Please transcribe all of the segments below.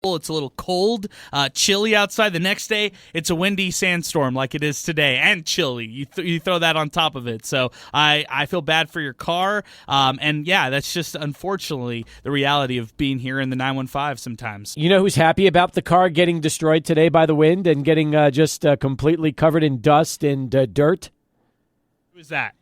It's a little cold, chilly outside. The next day, it's a windy sandstorm like it is today, and chilly. You throw that on top of it. So I feel bad for your car. And yeah, that's just unfortunately the reality of being here in the 915 sometimes. You know who's happy about the car getting destroyed today by the wind and getting just completely covered in dust and dirt? Who's that?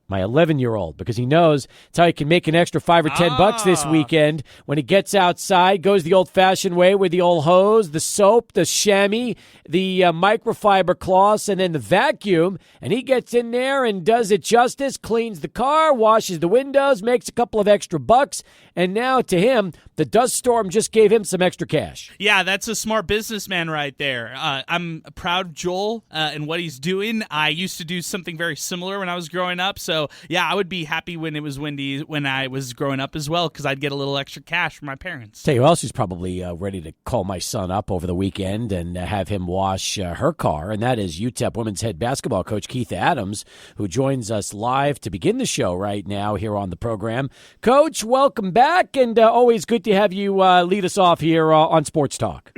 My 11-year-old, because he knows it's how he can make an extra $5 or $10 this weekend when he gets outside, goes the old-fashioned way with the old hose, the soap, the chamois, the microfiber cloths, and then the vacuum, and he gets in there and does it justice, cleans the car, washes the windows, makes a couple of extra bucks, and now to him, the dust storm just gave him some extra cash. Yeah, that's a smart businessman right there. I'm proud of Joel and what he's doing. I used to do something very similar when I was growing up, so yeah, I would be happy when it was windy when I was growing up as well, because I'd get a little extra cash from my parents. Tell you who else is probably ready to call my son up over the weekend and have him wash her car, and that is UTEP women's head basketball coach Keitha Adams, who joins us live to begin the show right now here on the program. Coach, welcome back, and always good to have you lead us off here on Sports Talk.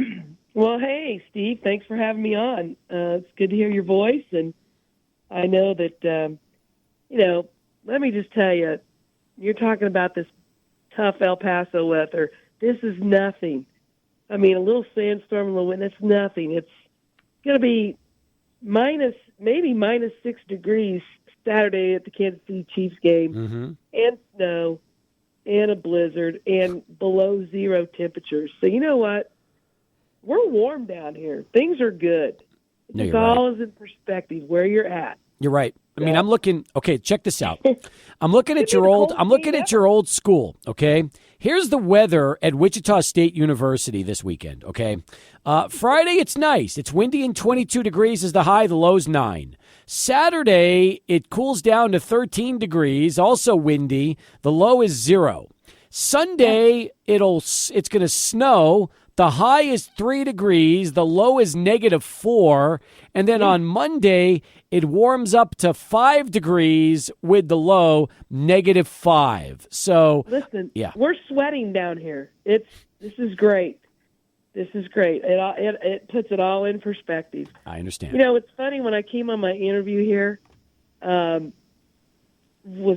Well, hey, Steve, thanks for having me on. It's good to hear your voice, and I know that, let me just tell you, you're talking about this tough El Paso weather. This is nothing. I mean, a little sandstorm, a little wind, that's nothing. It's going to be maybe minus 6 degrees Saturday at the Kansas City Chiefs game, and snow, and a blizzard, and below zero temperatures. So you know what? We're warm down here. Things are good. It's all is in perspective where you're at. You're right. I mean, I'm looking. Okay, check this out. I'm looking at your old school. Okay, here's the weather at Wichita State University this weekend. Okay, Friday it's nice. It's windy and 22 degrees is the high. The low's 9. Saturday it cools down to 13 degrees, also windy. The low is 0. Sunday it's going to snow. The high is 3 degrees. The low is -4. And then on Monday, it warms up to 5 degrees with the low -5. So, listen, we're sweating down here. This is great. This is great. It puts it all in perspective. I understand. You know, it's funny, when I came on my interview here, was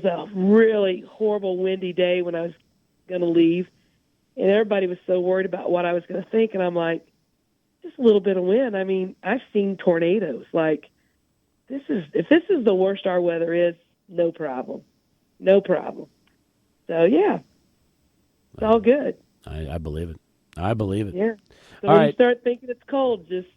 a really horrible windy day when I was going to leave. And everybody was so worried about what I was going to think. And I'm like, just a little bit of wind. I mean, I've seen tornadoes. Like, if this is the worst our weather is, no problem. No problem. So, yeah, it's all good. I believe it. I believe it. Yeah. So all when right. you start thinking it's cold, just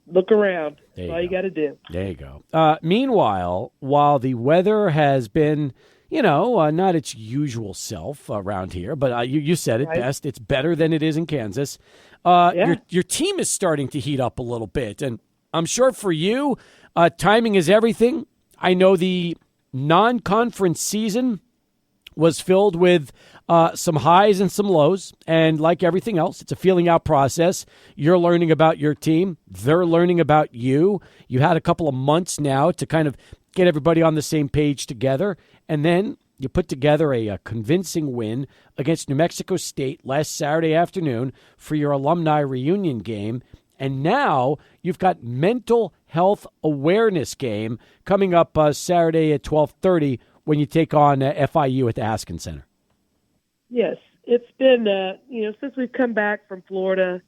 look around. That's all you got to do. There you go. Meanwhile, while the weather has been not its usual self around here, but you said it best. It's better than it is in Kansas. Your team is starting to heat up a little bit, and I'm sure for you, timing is everything. I know the non-conference season was filled with some highs and some lows, and like everything else, it's a feeling out process. You're learning about your team. They're learning about you. You had a couple of months now to kind of get everybody on the same page together, and then you put together a convincing win against New Mexico State last Saturday afternoon for your alumni reunion game, and now you've got mental health awareness game coming up Saturday at 12:30 when you take on FIU at the Askin Center. Yes, it's been, since we've come back from Florida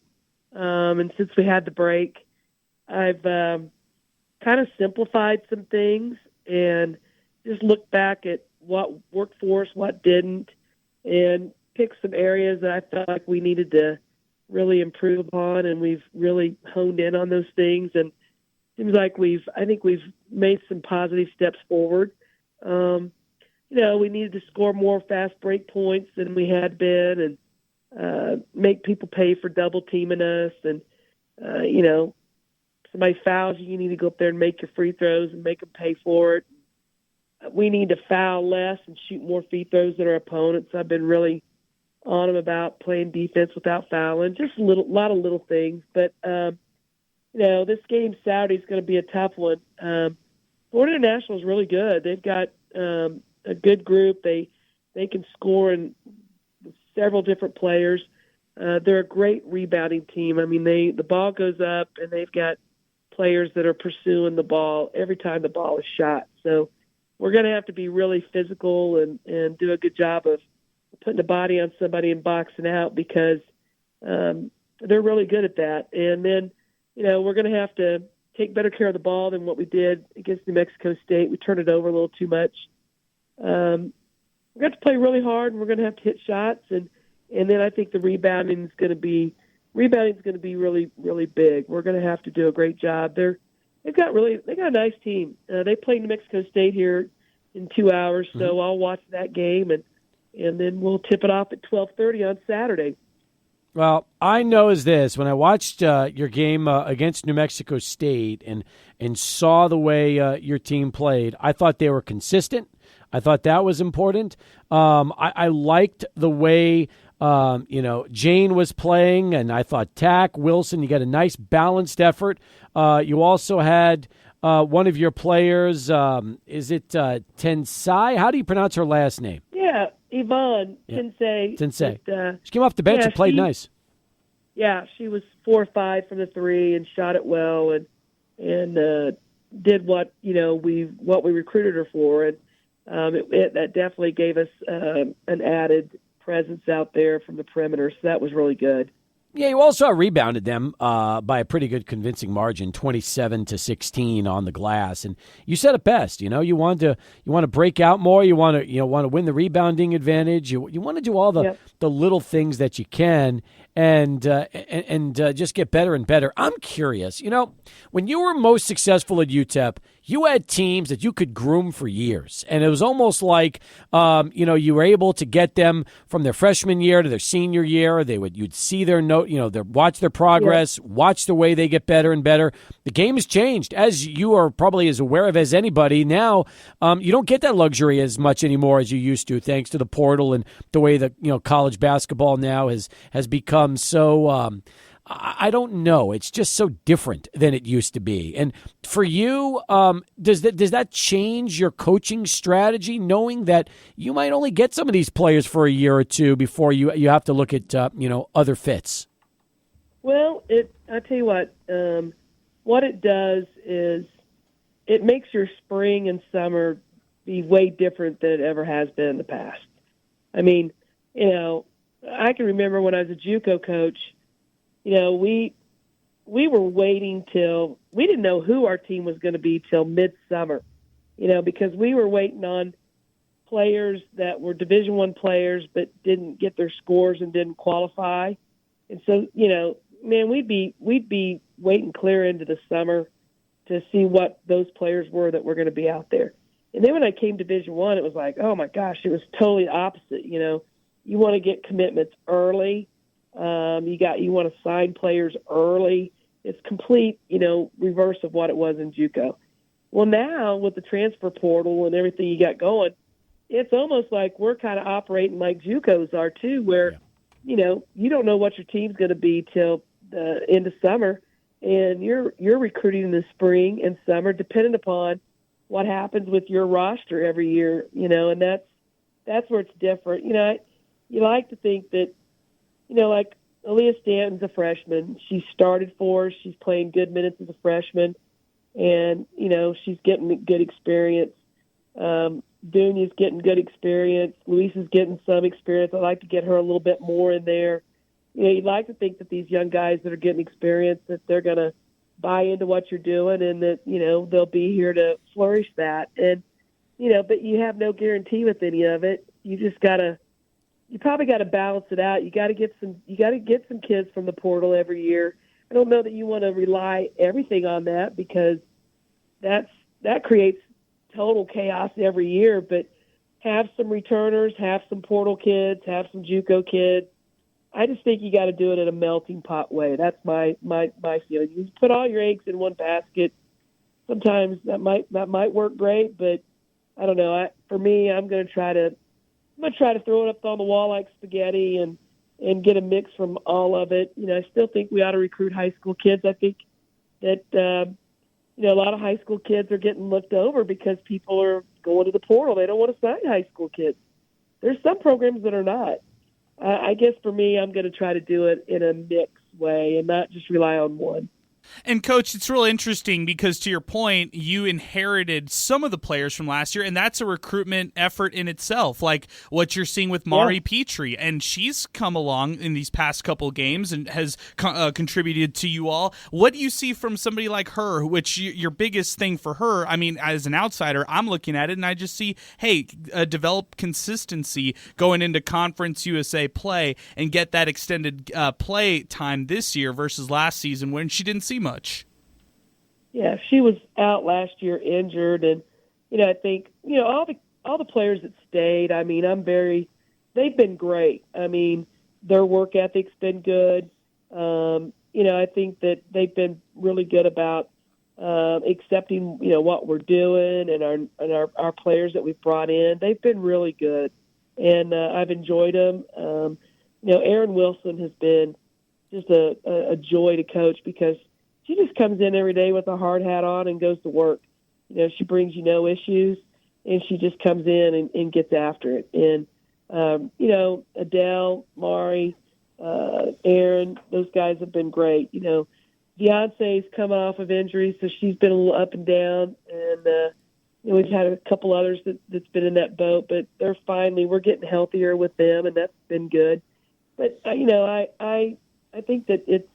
and since we had the break, I've kind of simplified some things and just looked back at what worked for us, what didn't, and picked some areas that I felt like we needed to really improve upon, and we've really honed in on those things. And it seems like I think we've made some positive steps forward. We needed to score more fast break points than we had been, and make people pay for double teaming us. And, somebody fouls you, you need to go up there and make your free throws and make them pay for it. We need to foul less and shoot more free throws than our opponents. I've been really on them about playing defense without fouling, just a lot of little things. But, this game Saturday is going to be a tough one. Florida International is really good. They've got a good group. They can score in several different players. they're a great rebounding team. I mean, the ball goes up, and they've got players that are pursuing the ball every time the ball is shot. So we're going to have to be really physical and do a good job of putting a body on somebody and boxing out, because they're really good at that. And then, we're going to have to take better care of the ball than what we did against New Mexico State. We turned it over a little too much. We're going to have to play really hard, and we're going to have to hit shots. And then I think the rebounding is going to be really, really big. We're going to have to do a great job. They got a nice team. They play New Mexico State here in 2 hours, so I'll watch that game, and then we'll tip it off at 12:30 on Saturday. Well, I know is this. When I watched your game against New Mexico State and saw the way your team played, I thought they were consistent. I thought that was important. I liked the way Jane was playing, and I thought Tack, Wilson, you got a nice balanced effort. You also had one of your players, is it Tensai? How do you pronounce her last name? Yeah, Yvonne Tensai. Tensai. She came off the bench and played nice. Yeah, she was 4 or 5 from the three and shot it well, and did what we recruited her for, and that definitely gave us an added presence out there from the perimeter, so that was really good. Yeah, you also rebounded them by a pretty good convincing margin, 27-16 on the glass, and you said it best. You want to break out more. You want to win the rebounding advantage. You want to do all the little things that you can, and just get better and better. I'm curious. When you were most successful at UTEP, you had teams that you could groom for years, and it was almost like you were able to get them from their freshman year to their senior year. You'd see their watch their progress, watch the way they get better and better. The game has changed, as you are probably as aware of as anybody. Now, you don't get that luxury as much anymore as you used to, thanks to the portal and the way that college basketball now has become so. I don't know. It's just so different than it used to be. And for you, does that change your coaching strategy, knowing that you might only get some of these players for a year or two before you have to look at other fits? Well, I tell you what it does is it makes your spring and summer be way different than it ever has been in the past. I mean, I can remember when I was a JUCO coach. We were waiting till we didn't know who our team was going to be till midsummer, because we were waiting on players that were Division I players but didn't get their scores and didn't qualify. And so, we'd be waiting clear into the summer to see what those players were that were going to be out there. And then when I came to Division I, it was like, oh my gosh, it was totally opposite. You want to get commitments early. You want to sign players early. It's complete, reverse of what it was in JUCO. Well, now with the transfer portal and everything you got going, it's almost like we're kind of operating like JUCOs are too, where, you don't know what your team's going to be till the end of summer, and you're recruiting in the spring and summer, depending upon what happens with your roster every year, and that's where it's different. You like to think that, like Aaliyah Stanton's a freshman. She started for us. She's playing good minutes as a freshman, and, she's getting good experience. Dunia's getting good experience. Luisa's getting some experience. I'd like to get her a little bit more in there. You'd like to think that these young guys that are getting experience, that they're going to buy into what you're doing and that, they'll be here to flourish that. And, but you have no guarantee with any of it. You probably got to balance it out. You got to get some kids from the portal every year. I don't know that you want to rely everything on that, because that creates total chaos every year. But have some returners, have some portal kids, have some JUCO kids. I just think you got to do it in a melting pot way. That's my feeling. You put all your eggs in one basket. Sometimes that might work great, but I don't know. For me, I'm going to try to throw it up on the wall like spaghetti and get a mix from all of it. I still think we ought to recruit high school kids. I think that a lot of high school kids are getting looked over because people are going to the portal. They don't want to sign high school kids. There's some programs that are not. I guess for me, I'm going to try to do it in a mixed way and not just rely on one. And, Coach, it's real interesting because, to your point, you inherited some of the players from last year, and that's a recruitment effort in itself, like what you're seeing with Mari Petrie. And she's come along in these past couple games and has contributed to you all. What do you see from somebody like her, which your biggest thing for her, I mean, as an outsider, I'm looking at it, and I just see, hey, develop consistency going into Conference USA play and get that extended play time this year versus last season when she didn't see much. Yeah, she was out last year injured, and I think all the players that stayed. I mean, they've been great. I mean, their work ethic's been good. I think that they've been really good about accepting what we're doing and our players that we've brought in. They've been really good, and I've enjoyed them. Erin Wilson has been just a joy to coach because she just comes in every day with a hard hat on and goes to work. She brings you no issues, and she just comes in and gets after it. And, Adele, Mari, Erin, those guys have been great. Beyonce's come off of injury, so she's been a little up and down. And, we've had a couple others that's been in that boat, but we're getting healthier with them, and that's been good. But, I think that it's,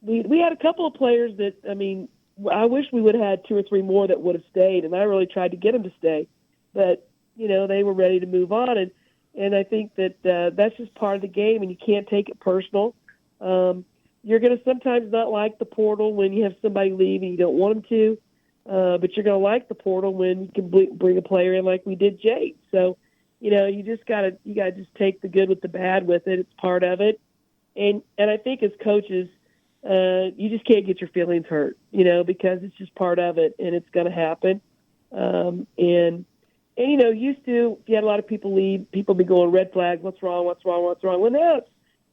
we had a couple of players that, I mean, I wish we would have had 2 or 3 more that would have stayed, and I really tried to get them to stay. But, they were ready to move on, and I think that that's just part of the game, and you can't take it personal. You're going to sometimes not like the portal when you have somebody leave and you don't want them to, but you're going to like the portal when you can bring a player in like we did Jade. So, you just gotta just take the good with the bad with it. It's part of it, and I think as coaches, you just can't get your feelings hurt, because it's just part of it, and it's going to happen. Used to, if you had a lot of people leave, people be going red flag, what's wrong? Well, now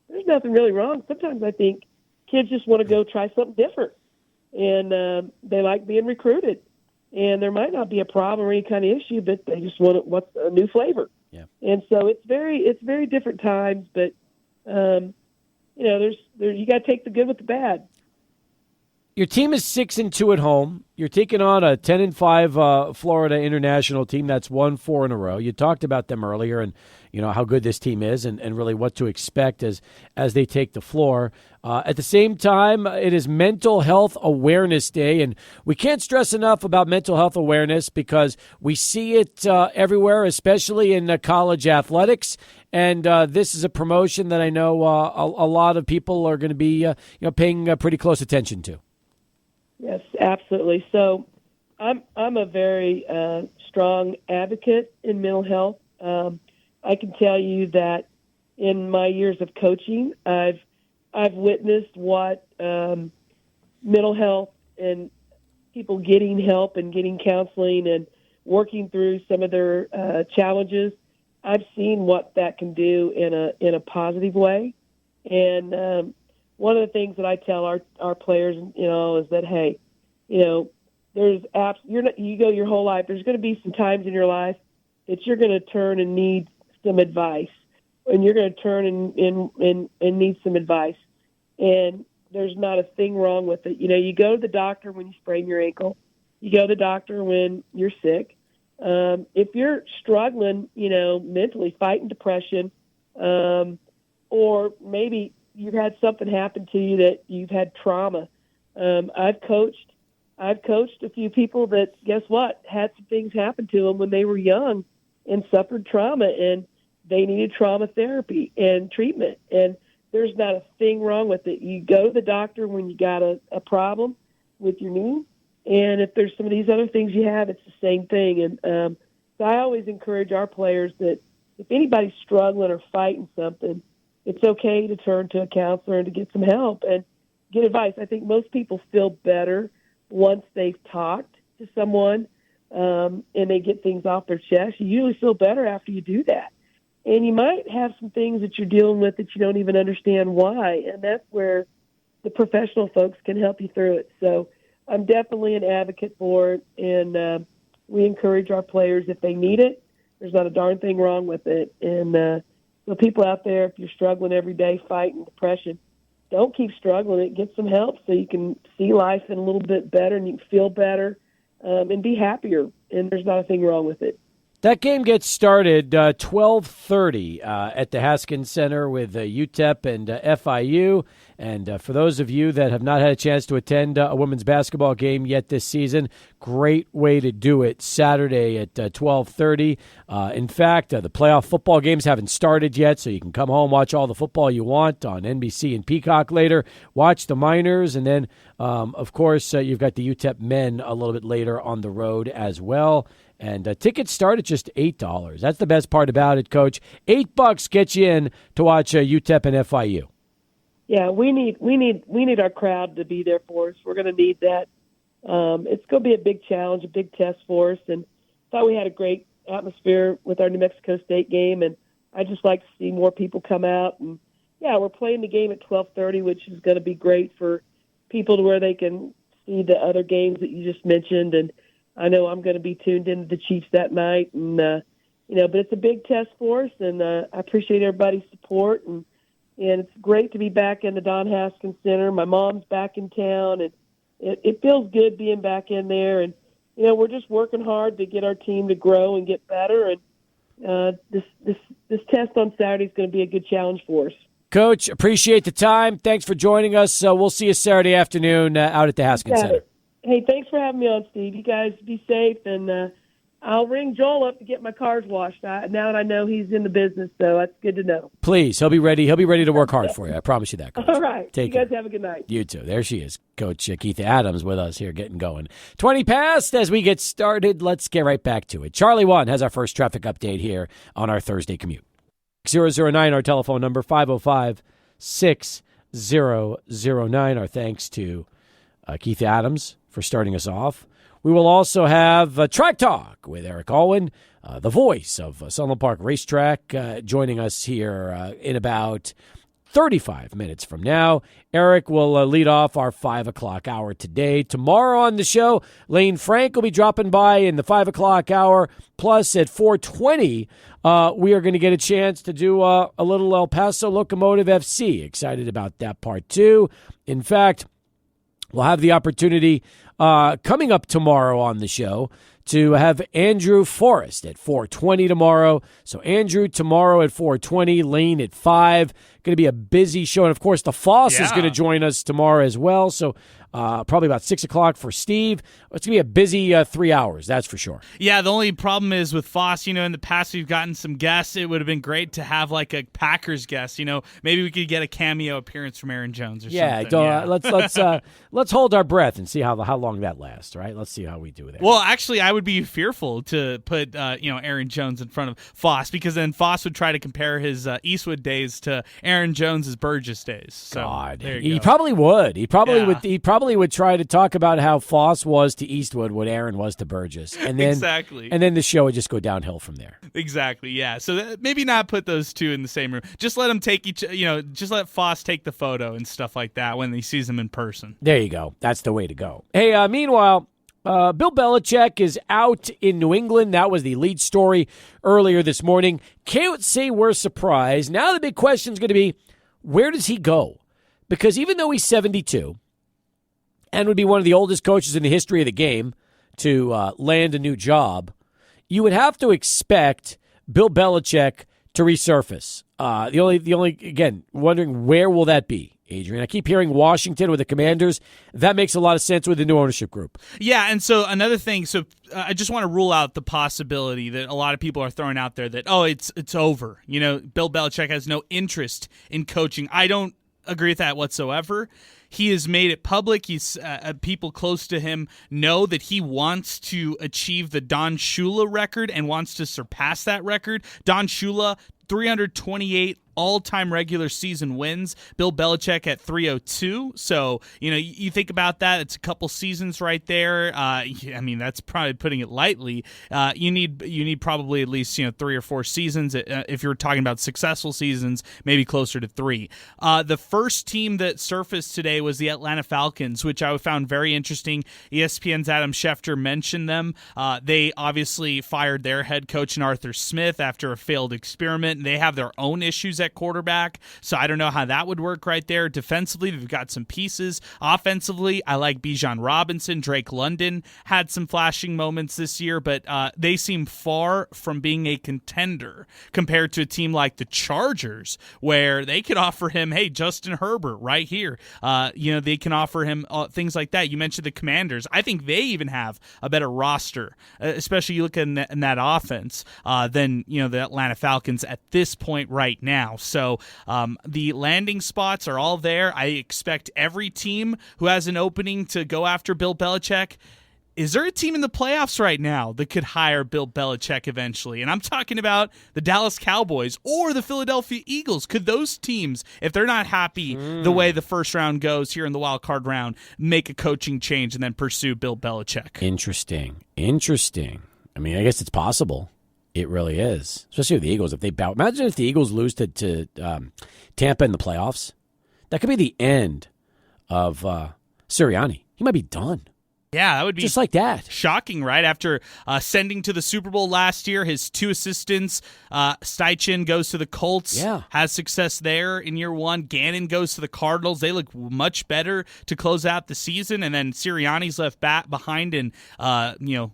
there's nothing really wrong. Sometimes I think kids just want to go try something different, and they like being recruited. And there might not be a problem or any kind of issue, but they just want what's a new flavor. Yeah. And so it's very different times, but you got to take the good with the bad. Your team is 6-2 at home. You're taking on a 10-5 Florida international team. That's won 4 in a row. You talked about them earlier, and how good this team is, and really what to expect as they take the floor. At the same time, it is Mental Health Awareness Day, and we can't stress enough about mental health awareness because we see it everywhere, especially in college athletics. And this is a promotion that I know a lot of people are going to be paying pretty close attention to. Yes, absolutely. So I'm a very strong advocate in mental health. I can tell you that in my years of coaching, I've witnessed what mental health and people getting help and getting counseling and working through some of their challenges. I've seen what that can do in a positive way. And one of the things that I tell our players, is that, hey, there's apps. You go your whole life. There's going to be some times in your life that you're going to turn and need some advice, and you're going to turn and need some advice. And there's not a thing wrong with it. You go to the doctor when you sprain your ankle. You go to the doctor when you're sick. If you're struggling, mentally, fighting depression, or maybe you've had something happen to you that you've had trauma. I've coached a few people that, guess what, had some things happen to them when they were young and suffered trauma, and they needed trauma therapy and treatment. And there's not a thing wrong with it. You go to the doctor when you got a problem with your knee, and if there's some of these other things you have, it's the same thing. And so I always encourage our players that if anybody's struggling or fighting something, it's okay to turn to a counselor and to get some help and get advice. I think most people feel better once they've talked to someone and they get things off their chest. You usually feel better after you do that. And you might have some things that you're dealing with that you don't even understand why, and that's where the professional folks can help you through it. So I'm definitely an advocate for it, and we encourage our players if they need it. There's not a darn thing wrong with it. And So people out there, if you're struggling every day fighting depression, don't keep struggling. Get some help so you can see life in a little bit better and you can feel better and be happier. And there's not a thing wrong with it. That game gets started 12:30 at the Haskins Center with UTEP and FIU. And for those of you that have not had a chance to attend a women's basketball game yet this season, great way to do it. Saturday at 12:30. In fact, the playoff football games haven't started yet, so you can come home, watch all the football you want on NBC and Peacock later. Watch the Miners, and then, of course, you've got the UTEP men a little bit later on the road as well. And tickets start at just $8. That's the best part about it, Coach. $8 gets you in to watch UTEP and FIU. Yeah, we need our crowd to be there for us. We're going to need that. It's going to be a big challenge, a big test for us. And thought we had a great atmosphere with our New Mexico State game, and I just like to see more people come out. And yeah, we're playing the game at 12:30, which is going to be great for people to where they can see the other games that you just mentioned. And I know I'm going to be tuned into the Chiefs that night, and but it's a big test for us, and I appreciate everybody's support, and it's great to be back in the Don Haskins Center. My mom's back in town, and it feels good being back in there, and we're just working hard to get our team to grow and get better, and this test on Saturday is going to be a good challenge for us. Coach, appreciate the time. Thanks for joining us. We'll see you Saturday afternoon out at the Haskins Center. Hey, thanks for having me on, Steve. You guys be safe, and I'll ring Joel up to get my cars washed. Now that I know he's in the business, so that's good to know. Please, he'll be ready. He'll be ready to work hard for you. I promise you that, Coach. All right. You guys have a good night. You too. There she is, Coach Keitha Adams with us here getting going. 20 past as we get started. Let's get right back to it. Charlie 1 has our first traffic update here on our Thursday commute. 009, our telephone number, 505-6009. Our thanks to Keitha Adams for starting us off. We will also have Track Talk with Eric Alwyn, the voice of Sunland Park Racetrack, joining us here in about 35 minutes from now. Eric will lead off our 5 o'clock hour today. Tomorrow on the show, Lane Frank will be dropping by in the 5 o'clock hour. Plus, at 4:20, we are going to get a chance to do a little El Paso Locomotive FC. Excited about that part, too. In fact, we'll have the opportunity coming up tomorrow on the show to have Andrew Forrest at 4:20 tomorrow. So Andrew tomorrow at 4:20, Lane at 5. Going to be a busy show. And, of course, the Foss is going to join us tomorrow as well. So probably about 6 o'clock for Steve. It's going to be a busy 3 hours, that's for sure. Yeah, the only problem is with Foss, in the past we've gotten some guests. It would have been great to have like a Packers guest. Maybe we could get a cameo appearance from Aaron Jones or something. Let's hold our breath and see how long that lasts, right? Let's see how we do there. Well, actually, I would be fearful to put Aaron Jones in front of Foss, because then Foss would try to compare his Eastwood days to Aaron Jones's Burgess days. So, God, he probably would. He probably would try to talk about how Foss was to Eastwood what Aaron was to Burgess, and then exactly, and then the show would just go downhill from there. Exactly, yeah. So maybe not put those two in the same room. Just let them take just let Foss take the photo and stuff like that when he sees him in person. There you go. That's the way to go. Hey, meanwhile, Bill Belichick is out in New England. That was the lead story earlier this morning. Can't say we're surprised. Now the big question is going to be, where does he go? Because even though he's 72 and would be one of the oldest coaches in the history of the game to land a new job, you would have to expect Bill Belichick to resurface. The only again, wondering where will that be? Adrian, I keep hearing Washington with the Commanders. That makes a lot of sense with the new ownership group. Yeah, and so another thing, I just want to rule out the possibility that a lot of people are throwing out there that, it's over. Bill Belichick has no interest in coaching. I don't agree with that whatsoever. He has made it public. He's people close to him know that he wants to achieve the Don Shula record and wants to surpass that record. Don Shula, 328 all-time regular season wins. Bill Belichick at 302. So, you think about that. It's a couple seasons right there. That's probably putting it lightly. You need probably at least 3 or 4 seasons. If you're talking about successful seasons, maybe closer to 3. The first team that surfaced today was the Atlanta Falcons, which I found very interesting. ESPN's Adam Schefter mentioned them. They obviously fired their head coach, Arthur Smith, after a failed experiment. They have their own issues at quarterback, so I don't know how that would work right there. Defensively, they've got some pieces. Offensively, I like Bijan Robinson. Drake London had some flashing moments this year, but they seem far from being a contender compared to a team like the Chargers, where they could offer him, hey, Justin Herbert right here. They can offer him things like that. You mentioned the Commanders. I think they even have a better roster, especially you look in that offense, than the Atlanta Falcons at this point right now. So the landing spots are all there. I expect every team who has an opening to go after Bill Belichick. Is there a team in the playoffs right now that could hire Bill Belichick eventually? And I'm talking about the Dallas Cowboys or the Philadelphia Eagles. Could those teams, if they're not happy the way the first round goes here in the wild card round, make a coaching change and then pursue Bill Belichick? Interesting. I mean, I guess it's possible. It really is, especially with the Eagles. If they bow, imagine if the Eagles lose to Tampa in the playoffs. That could be the end of Sirianni. He might be done. Yeah, that would be just like that. Shocking, right? After sending to the Super Bowl last year, his 2 assistants, Steichen goes to the Colts, has success there in year 1. Gannon goes to the Cardinals. They look much better to close out the season, and then Sirianni's left behind in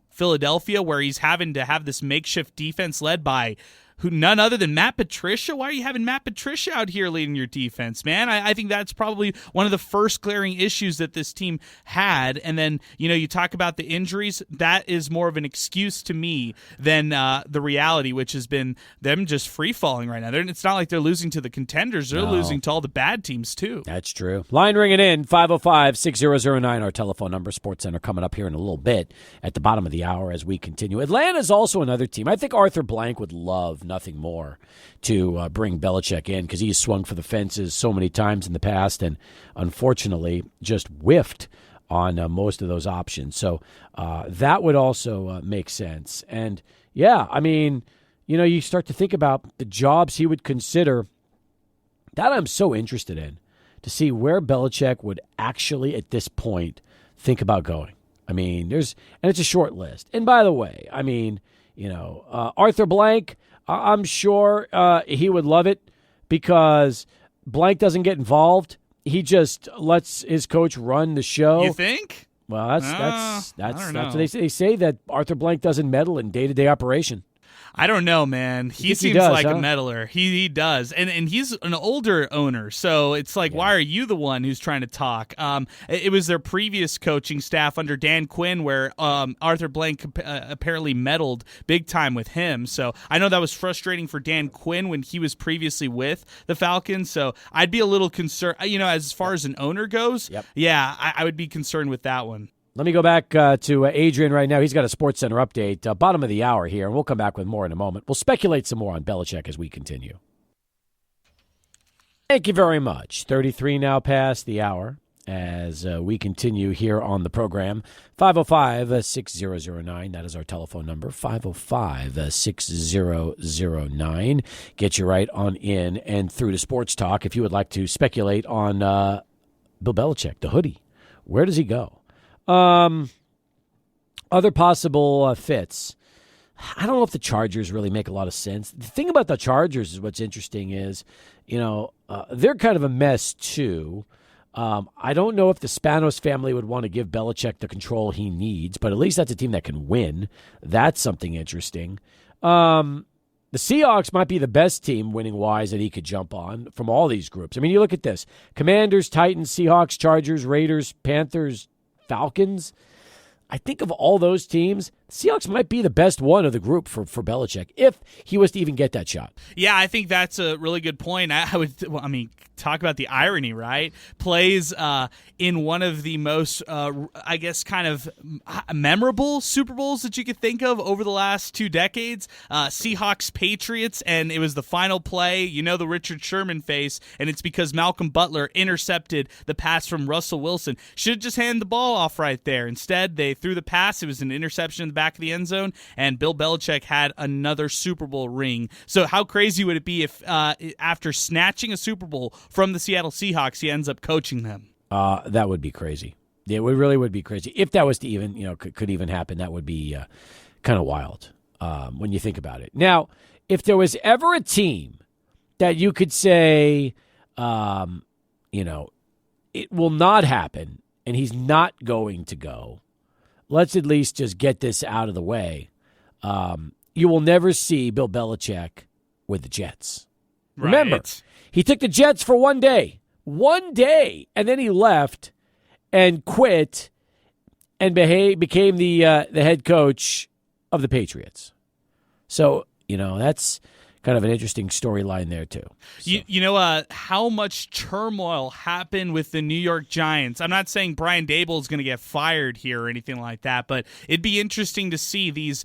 Philadelphia, where he's having to have this makeshift defense led by none other than Matt Patricia. Why are you having Matt Patricia out here leading your defense, man? I think that's probably one of the first glaring issues that this team had. And then, you talk about the injuries. That is more of an excuse to me than the reality, which has been them just free-falling right now. It's not like they're losing to the contenders. They're losing to all the bad teams, too. That's true. Line ringing in, 505-6009, our telephone number. SportsCenter coming up here in a little bit at the bottom of the hour as we continue. Atlanta's also another team. I think Arthur Blank would love nothing more to bring Belichick in, because he's swung for the fences so many times in the past and unfortunately just whiffed on most of those options. So that would also make sense. And you start to think about the jobs he would consider. That I'm so interested in, to see where Belichick would actually at this point think about going. I mean, and it's a short list. And by the way, Arthur Blank, I'm sure he would love it, because Blank doesn't get involved. He just lets his coach run the show. You think? Well, that's what they say, that Arthur Blank doesn't meddle in day-to-day operation. I don't know, man. He seems like a meddler. He does. And he's an older owner, so it's like, why are you the one who's trying to talk? It was their previous coaching staff under Dan Quinn where Arthur Blank apparently meddled big time with him. So I know that was frustrating for Dan Quinn when he was previously with the Falcons. So I'd be a little concerned, as far as an owner goes. Yeah, I would be concerned with that one. Let me go back to Adrian right now. He's got a SportsCenter update, bottom of the hour here, and we'll come back with more in a moment. We'll speculate some more on Belichick as we continue. Thank you very much. 33 now past the hour as we continue here on the program. 505-6009. That is our telephone number, 505-6009. Get you right on in and through to Sports Talk if you would like to speculate on Bill Belichick, the hoodie. Where does he go? Other possible fits. I don't know if the Chargers really make a lot of sense. The thing about the Chargers is what's interesting is, they're kind of a mess too. I don't know if the Spanos family would want to give Belichick the control he needs, but at least that's a team that can win. That's something interesting. The Seahawks might be the best team winning-wise that he could jump on from all these groups. I mean, you look at this. Commanders, Titans, Seahawks, Chargers, Raiders, Panthers, Falcons. I think of all those teams, Seahawks might be the best one of the group for Belichick if he was to even get that shot. Yeah, I think that's a really good point. Talk about the irony, right? Plays in one of the most, I guess, kind of memorable Super Bowls that you could think of over the last 2 decades. Seahawks Patriots, and it was the final play. You know the Richard Sherman face, and it's because Malcolm Butler intercepted the pass from Russell Wilson. Should have just handed the ball off right there. Instead, they threw the pass. It was an interception in the back of the end zone, and Bill Belichick had another Super Bowl ring. So how crazy would it be if after snatching a Super Bowl from the Seattle Seahawks, he ends up coaching them? That would be crazy. It really would be crazy. If that was to even, could even happen, that would be kind of wild when you think about it. Now, if there was ever a team that you could say, it will not happen and he's not going to go, let's at least just get this out of the way. You will never see Bill Belichick with the Jets. Right. Remember, he took the Jets for one day, and then he left and quit and became the head coach of the Patriots. So, that's kind of an interesting storyline there, too. So. How much turmoil happened with the New York Giants. I'm not saying Brian Dable is going to get fired here or anything like that, but it'd be interesting to see these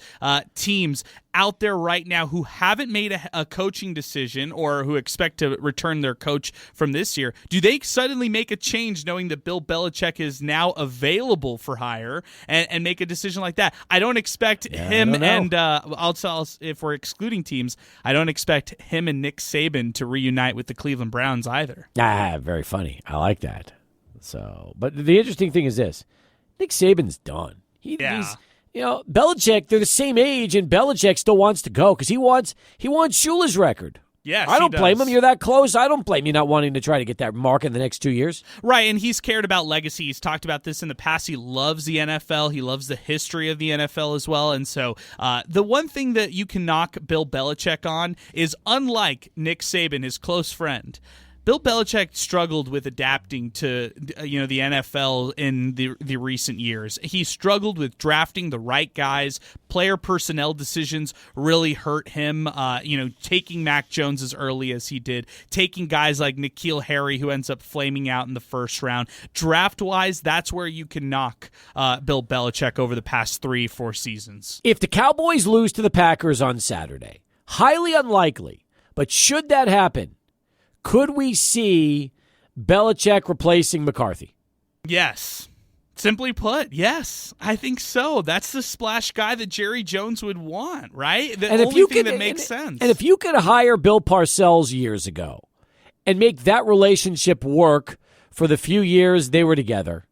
teams out there right now who haven't made a coaching decision or who expect to return their coach from this year. Do they suddenly make a change knowing that Bill Belichick is now available for hire and make a decision like that? I don't expect him and also if we're excluding teams, I don't expect him and Nick Saban to reunite with the Cleveland Browns either. Very funny. I like that. So, but the interesting thing is this: Nick Saban's done. He's Belichick. They're the same age, and Belichick still wants to go because he wants Shula's record. Yes, I don't blame him. You're that close. I don't blame you not wanting to try to get that mark in the next 2 years. Right, and he's cared about legacy. He's talked about this in the past. He loves the NFL. He loves the history of the NFL as well. And so the one thing that you can knock Bill Belichick on is, unlike Nick Saban, his close friend, Bill Belichick struggled with adapting to the NFL in the recent years. He struggled with drafting the right guys. Player personnel decisions really hurt him. Taking Mac Jones as early as he did, taking guys like N'Keal Harry, who ends up flaming out in the first round. Draft-wise, that's where you can knock Bill Belichick over the past 3-4 seasons. If the Cowboys lose to the Packers on Saturday, highly unlikely, but should that happen, could we see Belichick replacing McCarthy? Yes. Simply put, yes. I think so. That's the splash guy that Jerry Jones would want, right? The only thing that makes sense. And if you could hire Bill Parcells years ago and make that relationship work for the few years they were together,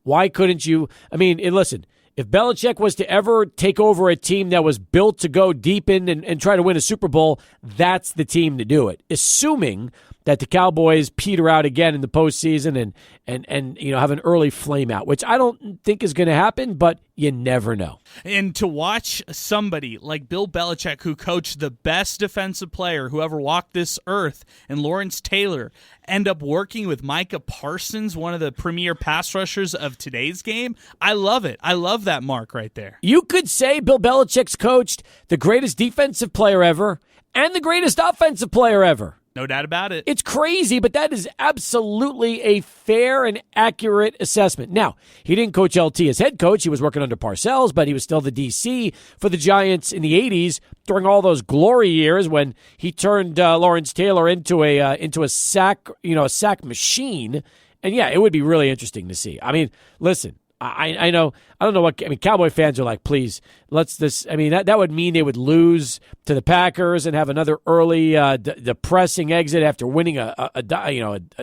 why couldn't you? I mean, listen, if Belichick was to ever take over a team that was built to go deep in and try to win a Super Bowl, that's the team to do it, assuming that the Cowboys peter out again in the postseason and have an early flame out, which I don't think is going to happen, but you never know. And to watch somebody like Bill Belichick, who coached the best defensive player who ever walked this earth, and Lawrence Taylor, end up working with Micah Parsons, one of the premier pass rushers of today's game, I love it. I love that mark right there. You could say Bill Belichick's coached the greatest defensive player ever and the greatest offensive player ever. No doubt about it. It's crazy, but that is absolutely a fair and accurate assessment. Now, he didn't coach LT as head coach. He was working under Parcells, but he was still the DC for the Giants in the 80s during all those glory years when he turned Lawrence Taylor into a sack machine. And yeah, it would be really interesting to see. I mean, listen, I know. I don't know what. I mean, Cowboy fans are like, please, let's this. I mean, that would mean they would lose to the Packers and have another early depressing exit after winning a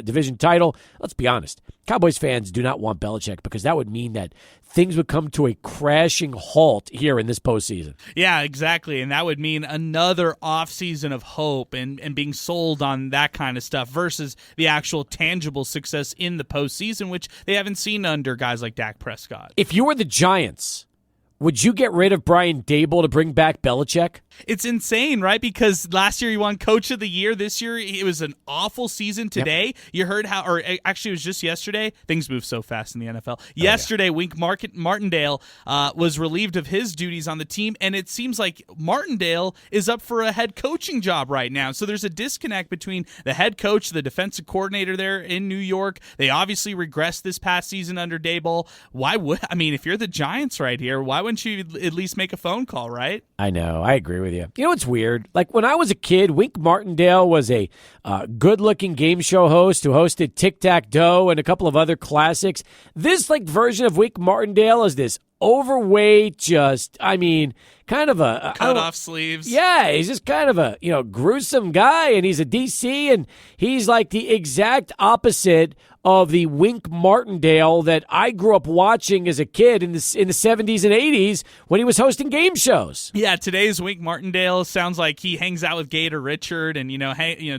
division title. Let's be honest. Cowboys fans do not want Belichick because that would mean that things would come to a crashing halt here in this postseason. Yeah, exactly. And that would mean another offseason of hope and being sold on that kind of stuff versus the actual tangible success in the postseason, which they haven't seen under guys like Dak Prescott. If you were the Giants, would you get rid of Brian Dable to bring back Belichick? It's insane, right? Because last year he won Coach of the Year. This year it was an awful season. Today, you heard how, or actually it was just yesterday. Things move so fast in the NFL. Yesterday, Wink Martindale was relieved of his duties on the team, and it seems like Martindale is up for a head coaching job right now. So there's a disconnect between the head coach, the defensive coordinator there in New York. They obviously regressed this past season under Daboll. If you're the Giants right here, why wouldn't you at least make a phone call, right? I know. I agree with you. You know what's weird? Like when I was a kid, Wink Martindale was a good-looking game show host who hosted Tic-Tac-Doe and a couple of other classics. This version of Wink Martindale is this overweight, kind of a cut off sleeves. Yeah, he's just kind of a gruesome guy, and he's a DC, and he's like the exact opposite of the Wink Martindale that I grew up watching as a kid in the 70s and 80s when he was hosting game shows. Yeah, today's Wink Martindale sounds like he hangs out with Gator Richard and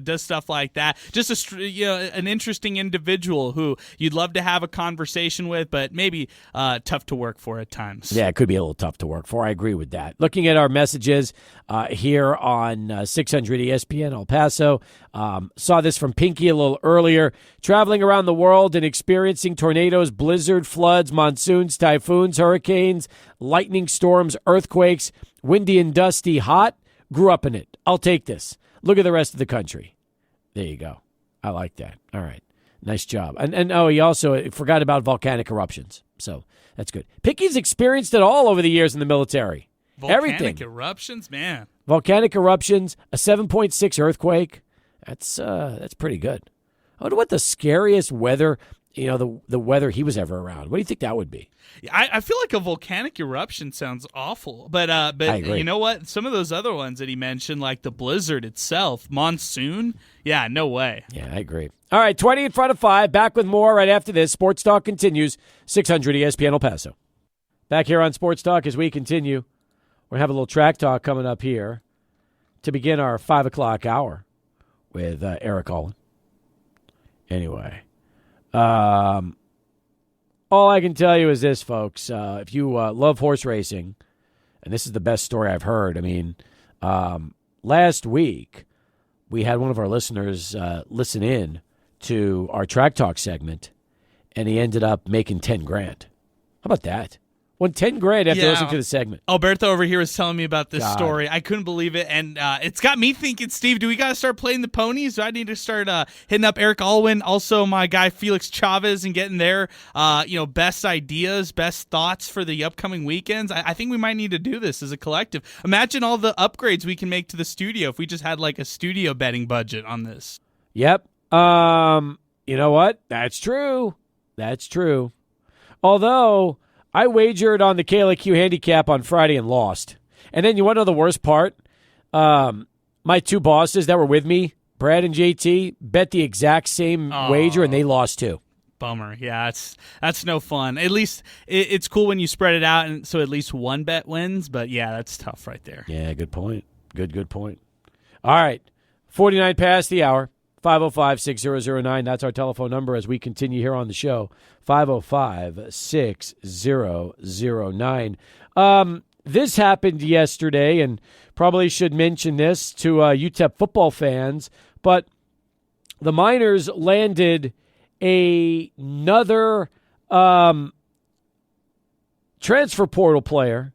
does stuff like that. Just an interesting individual who you'd love to have a conversation with, but maybe tough to work for at times. Yeah, it could be a little tough to work for. I agree with that. Looking at our messages here on 600 ESPN El Paso, saw this from Pinky a little earlier. Traveling around the world and experiencing tornadoes, blizzard, floods, monsoons, typhoons, hurricanes, lightning storms, earthquakes, windy and dusty, hot. Grew up in it. I'll take this. Look at the rest of the country. There you go. I like that. All right. Nice job. And he also forgot about volcanic eruptions. So that's good. Pinky's experienced it all over the years in the military. Volcanic eruptions, man. Volcanic eruptions, a 7.6 earthquake. That's pretty good. I wonder what the scariest weather, the weather he was ever around. What do you think that would be? I feel like a volcanic eruption sounds awful, but you know what? Some of those other ones that he mentioned, like the blizzard itself, monsoon, yeah, no way. Yeah, I agree. All right, 20 in front of 5. Back with more right after this. Sports Talk continues. 600 ESPN El Paso. Back here on Sports Talk as we continue. We're going to have a little track talk coming up here to begin our 5 o'clock hour with Eric Olin. Anyway, all I can tell you is this, folks. If you love horse racing, and this is the best story I've heard. Last week we had one of our listeners listen in to our track talk segment, and he ended up making $10,000. How about that? Won $10,000 after listening to the segment. Alberto over here was telling me about this story. I couldn't believe it, and it's got me thinking, Steve, do we got to start playing the ponies? Do I need to start hitting up Eric Alwyn, also my guy Felix Chavez, and getting their best ideas, best thoughts for the upcoming weekends? I think we might need to do this as a collective. Imagine all the upgrades we can make to the studio if we just had like a studio betting budget on this. Yep. You know what? That's true. Although I wagered on the KLAQ handicap on Friday and lost. And then you want to know the worst part? My two bosses that were with me, Brad and JT, bet the exact same wager, and they lost too. Bummer. Yeah, that's no fun. At least it's cool when you spread it out, and so at least one bet wins. But yeah, that's tough right there. Yeah, good point. Good point. All right, 49 past the hour. 505-6009. That's our telephone number as we continue here on the show. 505-6009. This happened yesterday, and probably should mention this to UTEP football fans, but the Miners landed another transfer portal player,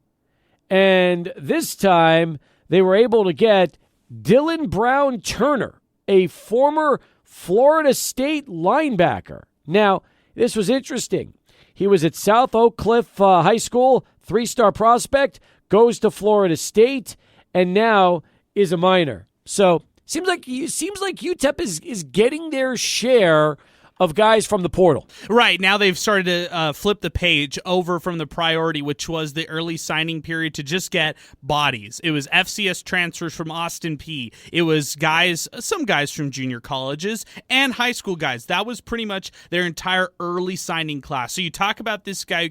and this time they were able to get Dylan Brown Turner, a former Florida State linebacker. Now, this was interesting. He was at South Oak Cliff High School, 3-star prospect, goes to Florida State, and now is a Miner. So, seems like UTEP is getting their share of guys from the portal. Right. Now they've started to flip the page over from the priority, which was the early signing period, to just get bodies. It was FCS transfers from Austin Peay. It was some guys from junior colleges and high school guys. That was pretty much their entire early signing class. So you talk about this guy who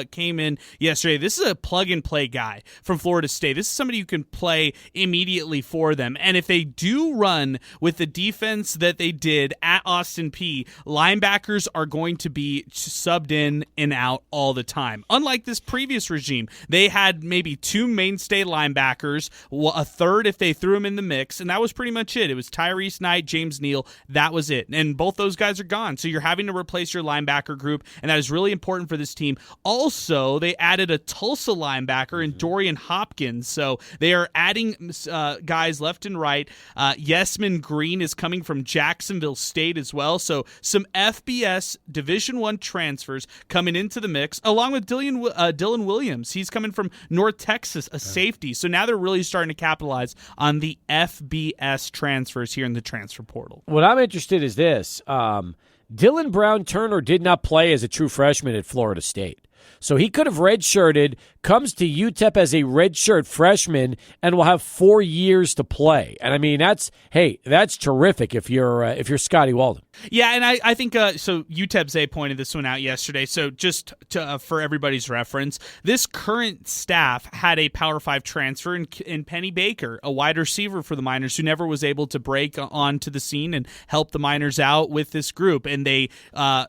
came in yesterday. This is a plug-and-play guy from Florida State. This is somebody who can play immediately for them. And if they do run with the defense that they did at Austin Peay, linebackers are going to be subbed in and out all the time. Unlike this previous regime, they had maybe 2 mainstay linebackers, a third if they threw him in the mix, and that was pretty much it. It was Tyrese Knight, James Neal. That was it. And both those guys are gone. So you're having to replace your linebacker group, and that is really important for this team. Also, they added a Tulsa linebacker in Dorian Hopkins. So they are adding guys left and right. Yesman Green is coming from Jacksonville State as well. So some FBS Division I transfers coming into the mix, along with Dylan Williams. He's coming from North Texas, a safety. So now they're really starting to capitalize on the FBS transfers here in the transfer portal. What I'm interested is this. Dylan Brown Turner did not play as a true freshman at Florida State. So he could have redshirted, comes to UTEP as a redshirt freshman, and will have 4 years to play. And I mean, that's terrific if you're Scotty Walden. Yeah, and I think so. UTEP Zay pointed this one out yesterday. So just for everybody's reference, this current staff had a Power 5 transfer in Penny Baker, a wide receiver for the Miners who never was able to break onto the scene and help the Miners out with this group. And they,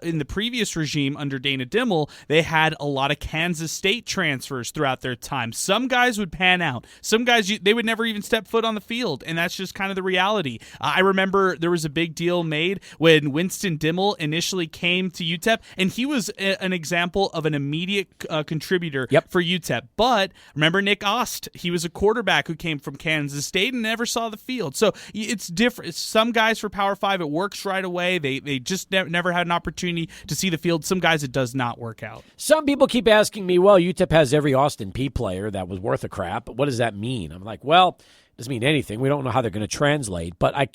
in the previous regime under Dana Dimmel, they had a lot of Kansas State transfers throughout their time. Some guys would pan out. Some guys, they would never even step foot on the field, and that's just kind of the reality. I remember there was a big deal made when Winston Dimmel initially came to UTEP, and he was an example of an immediate contributor for UTEP. But remember Nick Ost? He was a quarterback who came from Kansas State and never saw the field. So it's different. Some guys for Power 5, it works right away. They just never had an opportunity to see the field. Some guys, it does not work out. Some people keep asking me, well, UTEP has every Austin Peay player that was worth a crap. What does that mean? I'm like, well, it doesn't mean anything. We don't know how they're going to translate. But I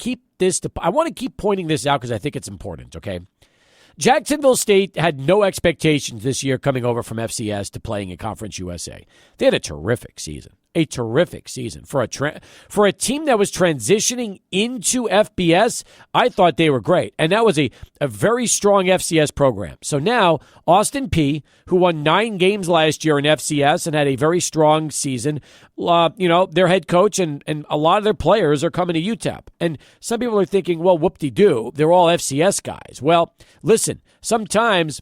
want to keep pointing this out because I think it's important, okay? Jacksonville State had no expectations this year coming over from FCS to playing in Conference USA. They had a terrific season. For a team that was transitioning into FBS. I thought they were great, and that was a very strong FCS program. So now Austin Peay, who won 9 games last year in FCS and had a very strong season, their head coach and a lot of their players are coming to UTEP. And some people are thinking, well, whoop-de-doo, they're all FCS guys. Well, listen, sometimes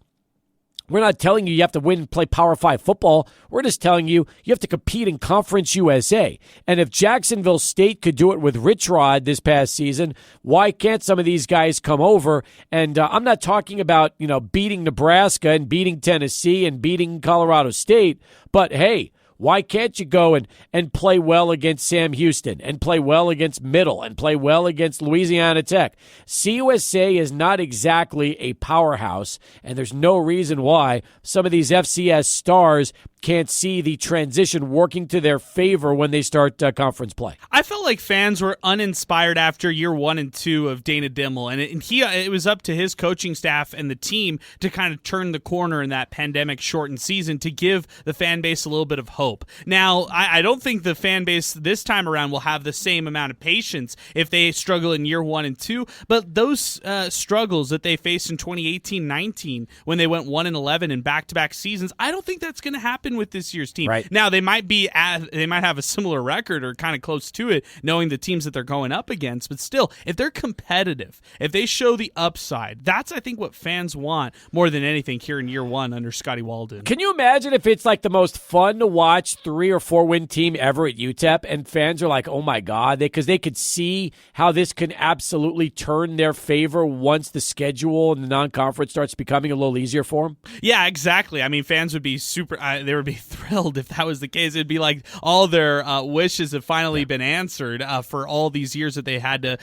we're not telling you have to win and play Power 5 football. We're just telling you have to compete in Conference USA. And if Jacksonville State could do it with Rich Rod this past season, why can't some of these guys come over? And I'm not talking about, beating Nebraska and beating Tennessee and beating Colorado State, but hey, why can't you go and play well against Sam Houston and play well against Middle and play well against Louisiana Tech? CUSA is not exactly a powerhouse, and there's no reason why some of these FCS stars can't see the transition working to their favor when they start conference play. I felt like fans were uninspired after year 1 and 2 of Dana Dimmel, and it was up to his coaching staff and the team to kind of turn the corner in that pandemic-shortened season to give the fan base a little bit of hope. Now, I don't think the fan base this time around will have the same amount of patience if they struggle in year 1 and 2, but those struggles that they faced in 2018-19 when they went 1-11 in back-to-back seasons, I don't think that's going to happen with this year's team. Right. Now, they might have a similar record or kind of close to it, knowing the teams that they're going up against, but still, if they're competitive, if they show the upside, that's, I think, what fans want more than anything here in year 1 under Scotty Walden. Can you imagine if it's like the most fun to watch 3 or 4 win team ever at UTEP, and fans are like, oh my God, because they could see how this can absolutely turn their favor once the schedule and the non-conference starts becoming a little easier for them? Yeah, exactly. I mean, fans would be they would be thrilled if that was the case. It'd be like all their wishes have finally been answered for all these years that they had to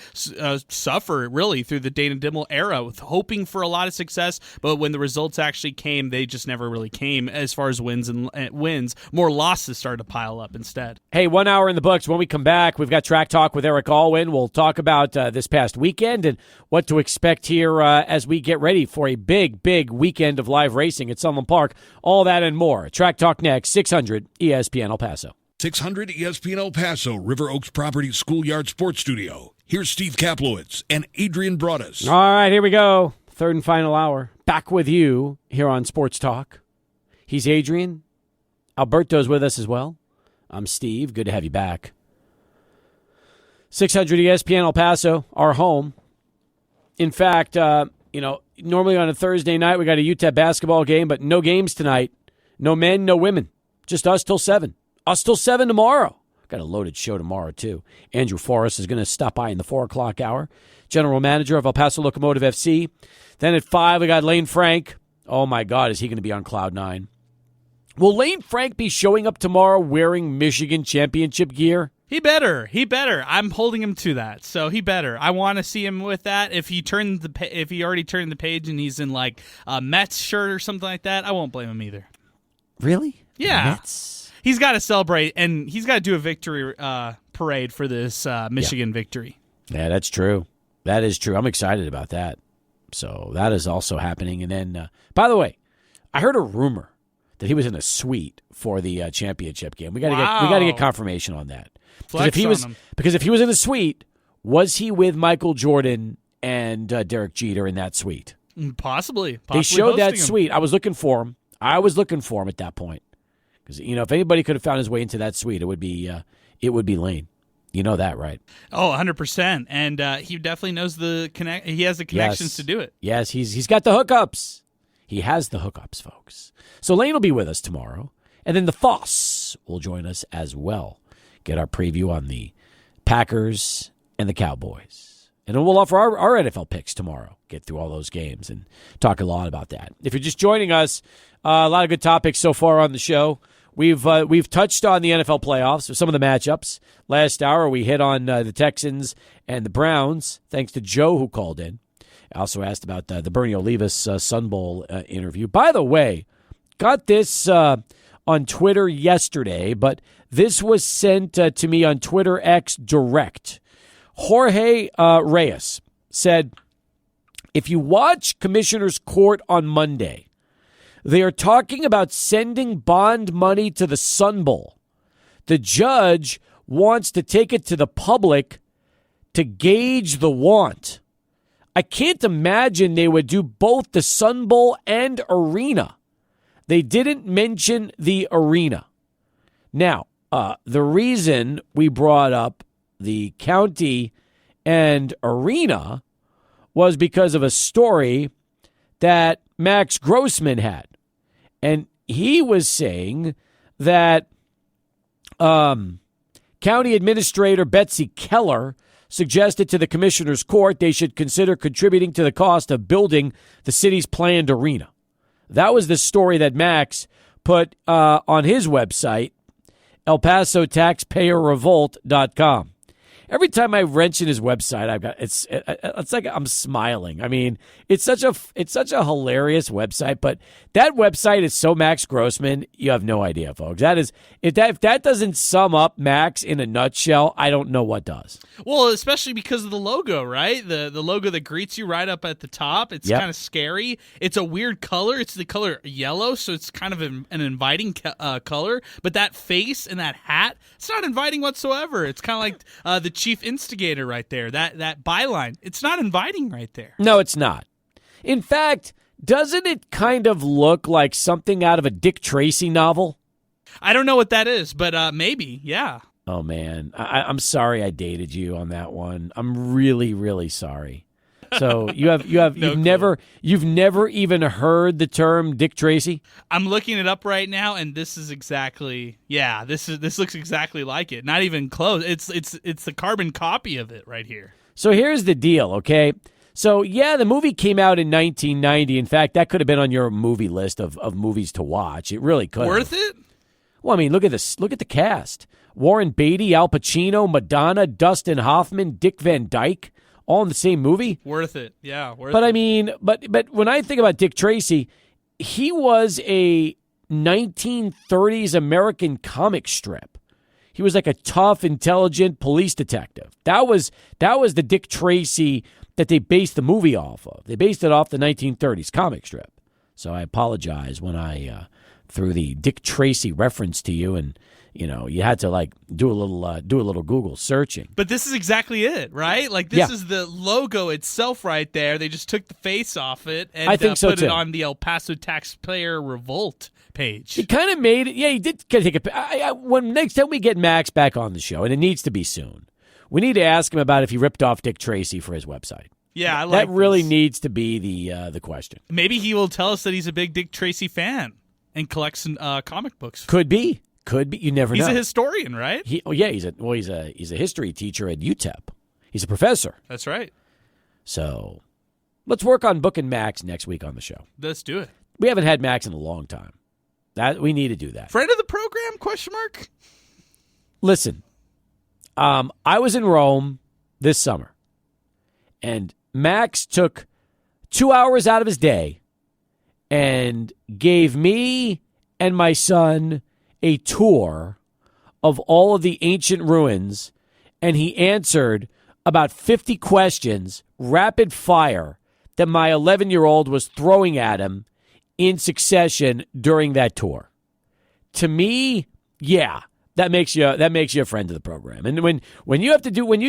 suffer, really, through the Dana Dimmel era, with hoping for a lot of success, but when the results actually came, they just never really came as far as wins. More losses started to pile up instead. Hey, 1 hour in the books. When we come back, we've got Track Talk with Eric Alwyn. We'll talk about this past weekend and what to expect here as we get ready for a big, big weekend of live racing at Sunland Park. All that and more. Track Talk next, 600 ESPN El Paso. 600 ESPN El Paso, River Oaks Properties Schoolyard Sports Studio. Here's Steve Kaplowitz and Adrian Broadus. All right, here we go. Third and final hour. Back with you here on Sports Talk. He's Adrian. Alberto's with us as well. I'm Steve. Good to have you back. 600 ESPN El Paso, our home. In fact, normally on a Thursday night, we got a UTEP basketball game, but no games tonight. No men, no women. Just us till 7. Us till 7 tomorrow. Got a loaded show tomorrow, too. Andrew Forrest is going to stop by in the 4 o'clock hour. General manager of El Paso Locomotive FC. Then at 5, we got Lane Frank. Oh, my God, is he going to be on Cloud 9? Will Lane Frank be showing up tomorrow wearing Michigan championship gear? He better. I'm holding him to that, so he better. I want to see him with that. If he already turned the page and he's in like a Mets shirt or something like that, I won't blame him either. Really? Yeah. Mets? He's got to celebrate, and he's got to do a victory parade for this Michigan victory. Yeah, that's true. That is true. I'm excited about that. So that is also happening. And then, by the way, I heard a rumor that he was in a suite for the championship game. We got to get confirmation on that. Because if he was in a suite, was he with Michael Jordan and Derek Jeter in that suite? Possibly. They showed that suite. I was looking for him. At that point. Because if anybody could have found his way into that suite, it would be Lane. You know that, right? Oh, 100%. And he definitely knows he has the connections to do it. Yes, he's got the hookups. He has the hookups, folks. So Lane will be with us tomorrow. And then the Foss will join us as well. Get our preview on the Packers and the Cowboys. And then we'll offer our NFL picks tomorrow. Get through all those games and talk a lot about that. If you're just joining us, a lot of good topics so far on the show. We've touched on the NFL playoffs, some of the matchups. Last hour, we hit on the Texans and the Browns, thanks to Joe who called in. I also asked about the Bernie Olivas Sun Bowl interview. By the way, got this on Twitter yesterday, but this was sent to me on Twitter X direct. Jorge Reyes said, if you watch Commissioner's Court on Monday, they are talking about sending bond money to the Sun Bowl. The judge wants to take it to the public to gauge the want. I can't imagine they would do both the Sun Bowl and arena. They didn't mention the arena. Now, the reason we brought up the county and arena was because of a story that Max Grossman had. And he was saying that County Administrator Betsy Keller suggested to the Commissioner's Court they should consider contributing to the cost of building the city's planned arena. That was the story that Max put on his website, ElPasoTaxpayerRevolt.com. Every time I wrench in his website, it's like I'm smiling. I mean, it's such a hilarious website, but that website is so Max Grossman, you have no idea, folks. If that doesn't sum up Max in a nutshell, I don't know what does. Well, especially because of the logo, right? The logo that greets you right up at the top. It's kind of scary. It's a weird color. It's the color yellow, so it's kind of an inviting color. But that face and that hat, it's not inviting whatsoever. It's kind of like the chief instigator right there. That byline, it's not inviting right there. No, it's not. In fact, doesn't it kind of look like something out of a Dick Tracy novel? I don't know what that is, but maybe, yeah. Oh man, I'm sorry I dated you on that one. I'm really, really sorry. So you've never even heard the term Dick Tracy? I'm looking it up right now, and this is exactly this looks exactly like it. Not even close. It's the carbon copy of it right here. So here's the deal, okay? So yeah, the movie came out in 1990. In fact, that could have been on your movie list of movies to watch. It really could. Worth it? Well, I mean, look at this. Look at the cast: Warren Beatty, Al Pacino, Madonna, Dustin Hoffman, Dick Van Dyke. All in the same movie? Worth it. Yeah, worth it. But I mean, but when I think about Dick Tracy, he was a 1930s American comic strip. He was like a tough, intelligent police detective. That was the Dick Tracy that they based the movie off of. They based it off the 1930s comic strip. So I apologize when I threw the Dick Tracy reference to you, and you had to like do a little Google searching. But this is exactly it, right? Like this is the logo itself right there. They just took the face off it and I think so put too. it on the El Paso Taxpayer Revolt page. He kind of made it. Yeah, he did take a. When next time we get Max back on the show, and it needs to be soon, we need to ask him about if he ripped off Dick Tracy for his website. Yeah, I like that. Really this. needs to be the question. Maybe he will tell us that he's a big Dick Tracy fan and collects comic books. Could be. You never know. He's a historian, right? He's a history teacher at UTEP. He's a professor. That's right. So let's work on booking Max next week on the show. Let's do it. We haven't had Max in a long time. We need to do that. Friend of the program? Question mark. Listen, I was in Rome this summer, and Max took 2 hours out of his day and gave me and my son a tour of all of the ancient ruins, and he answered about 50 questions, rapid fire, that my 11-year-old was throwing at him in succession during that tour. To me, yeah, that makes you a friend of the program. And when you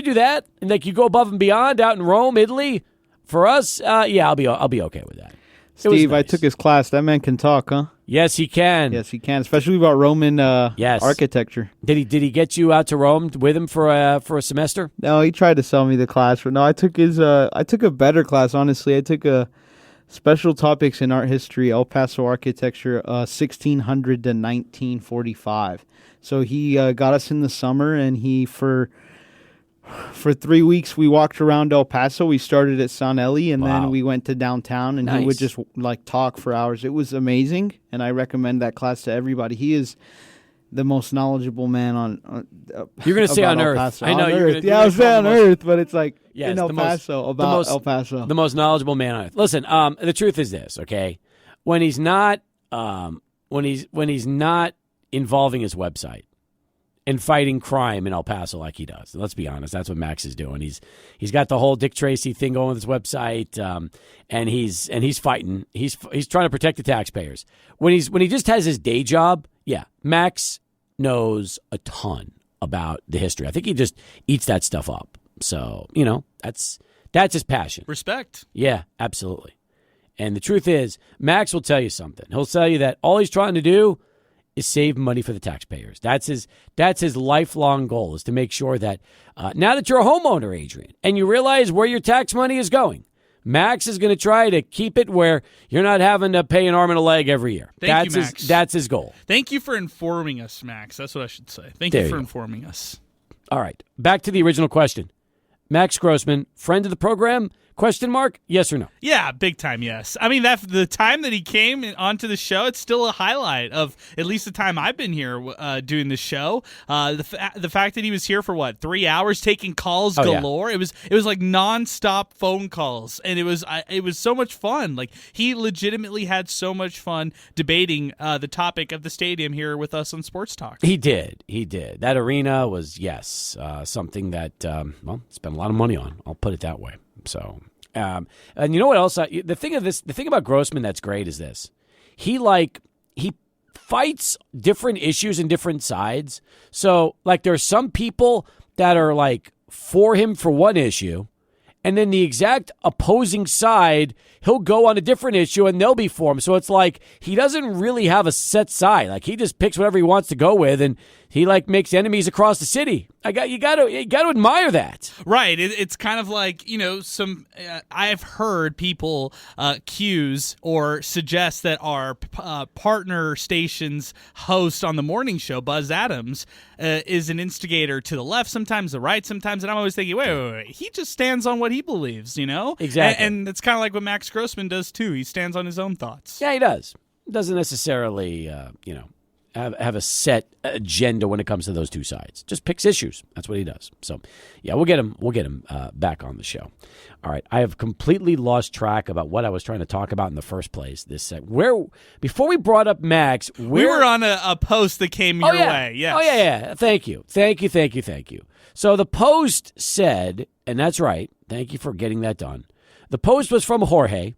do that, and like you go above and beyond out in Rome, Italy, for us, yeah, I'll be okay with that. Steve, nice. I took his class. That man can talk, huh? Yes, he can. Yes, he can, especially about Roman architecture. Did he get you out to Rome with him for a semester? No, he tried to sell me the class, but no, I took a better class, honestly. I took a special topics in art history, El Paso architecture, 1600 to 1945. So he got us in the summer, and for 3 weeks, we walked around El Paso. We started at San Eli, and then we went to downtown, and he would just talk for hours. It was amazing, and I recommend that class to everybody. He is the most knowledgeable man on you're going to say on Earth. Paso. I know you're going to. Yeah, I was saying on Earth, but it's like yes, in El Paso, El Paso. The most knowledgeable man on Earth. Listen, the truth is this, okay? When he's not involving his website and fighting crime in El Paso like he does. Let's be honest, that's what Max is doing. He's got the whole Dick Tracy thing going with his website, and he's fighting. He's trying to protect the taxpayers. When he just has his day job, yeah, Max knows a ton about the history. I think he just eats that stuff up. So that's his passion. Respect. Yeah, absolutely. And the truth is, Max will tell you something. He'll tell you that all he's trying to do is save money for the taxpayers. That's his lifelong goal, is to make sure that now that you're a homeowner, Adrian, and you realize where your tax money is going, Max is going to try to keep it where you're not having to pay an arm and a leg every year. Thank you, Max. That's his goal. Thank you for informing us, Max. That's what I should say. Thank you for informing us. All right, back to the original question. Max Grossman, friend of the program? Question mark? Yes or no? Yeah, big time yes. I mean, the time that he came onto the show, it's still a highlight of at least the time I've been here doing the show. The fact that he was here for 3 hours taking calls galore. Yeah. It was like nonstop phone calls, and it was so much fun. Like, he legitimately had so much fun debating the topic of the stadium here with us on Sports Talk. He did. That arena was something that spent a lot of money on. I'll put it that way. So, and you know what else? The thing about Grossman that's great is this: he fights different issues and different sides. So, there's some people that are for him for one issue, and then the exact opposing side, he'll go on a different issue and they'll be for him. So it's he doesn't really have a set side. He just picks whatever he wants to go with, and he makes enemies across the city. You got to admire that. Right. It's kind of some. I've heard people accuse or suggest that our partner station's host on the morning show, Buzz Adams, is an instigator to the left, sometimes the right, sometimes, and I'm always thinking, wait. He just stands on what he believes, Exactly. And it's kind of like what Max Grossman does too. He stands on his own thoughts. Yeah, he does. Doesn't necessarily, have a set agenda when it comes to those two sides. Just picks issues. That's what he does. So, yeah, we'll get him back on the show. All right, I have completely lost track about what I was trying to talk about in the first place. Before we brought up Max, we were on a post that came your way. Yes. Oh yeah. Thank you. So the post said, and that's right. Thank you for getting that done. The post was from Jorge,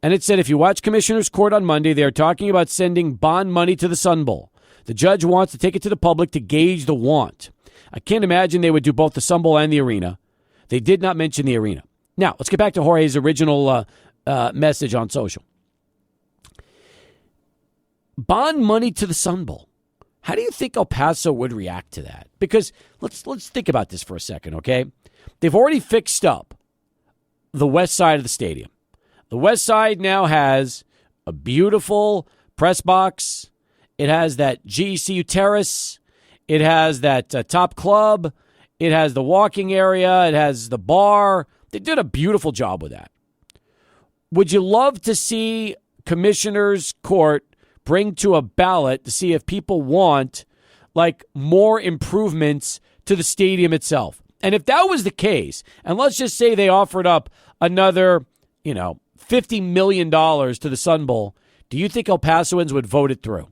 and it said, if you watch Commissioner's Court on Monday, they are talking about sending bond money to the Sun Bowl. The judge wants to take it to the public to gauge the want. I can't imagine they would do both the Sun Bowl and the arena. They did not mention the arena. Now, let's get back to Jorge's original message on social. Bond money to the Sun Bowl. How do you think El Paso would react to that? Because let's think about this for a second, okay? They've already fixed up the west side of the stadium. The west side now has a beautiful press box. It has that GECU terrace. It has that top club. It has the walking area. It has the bar. They did a beautiful job with that. Would you love to see Commissioner's Court bring to a ballot to see if people want like more improvements to the stadium itself? And if that was the case, and let's just say they offered up another, $50 million to the Sun Bowl, do you think El Pasoans would vote it through?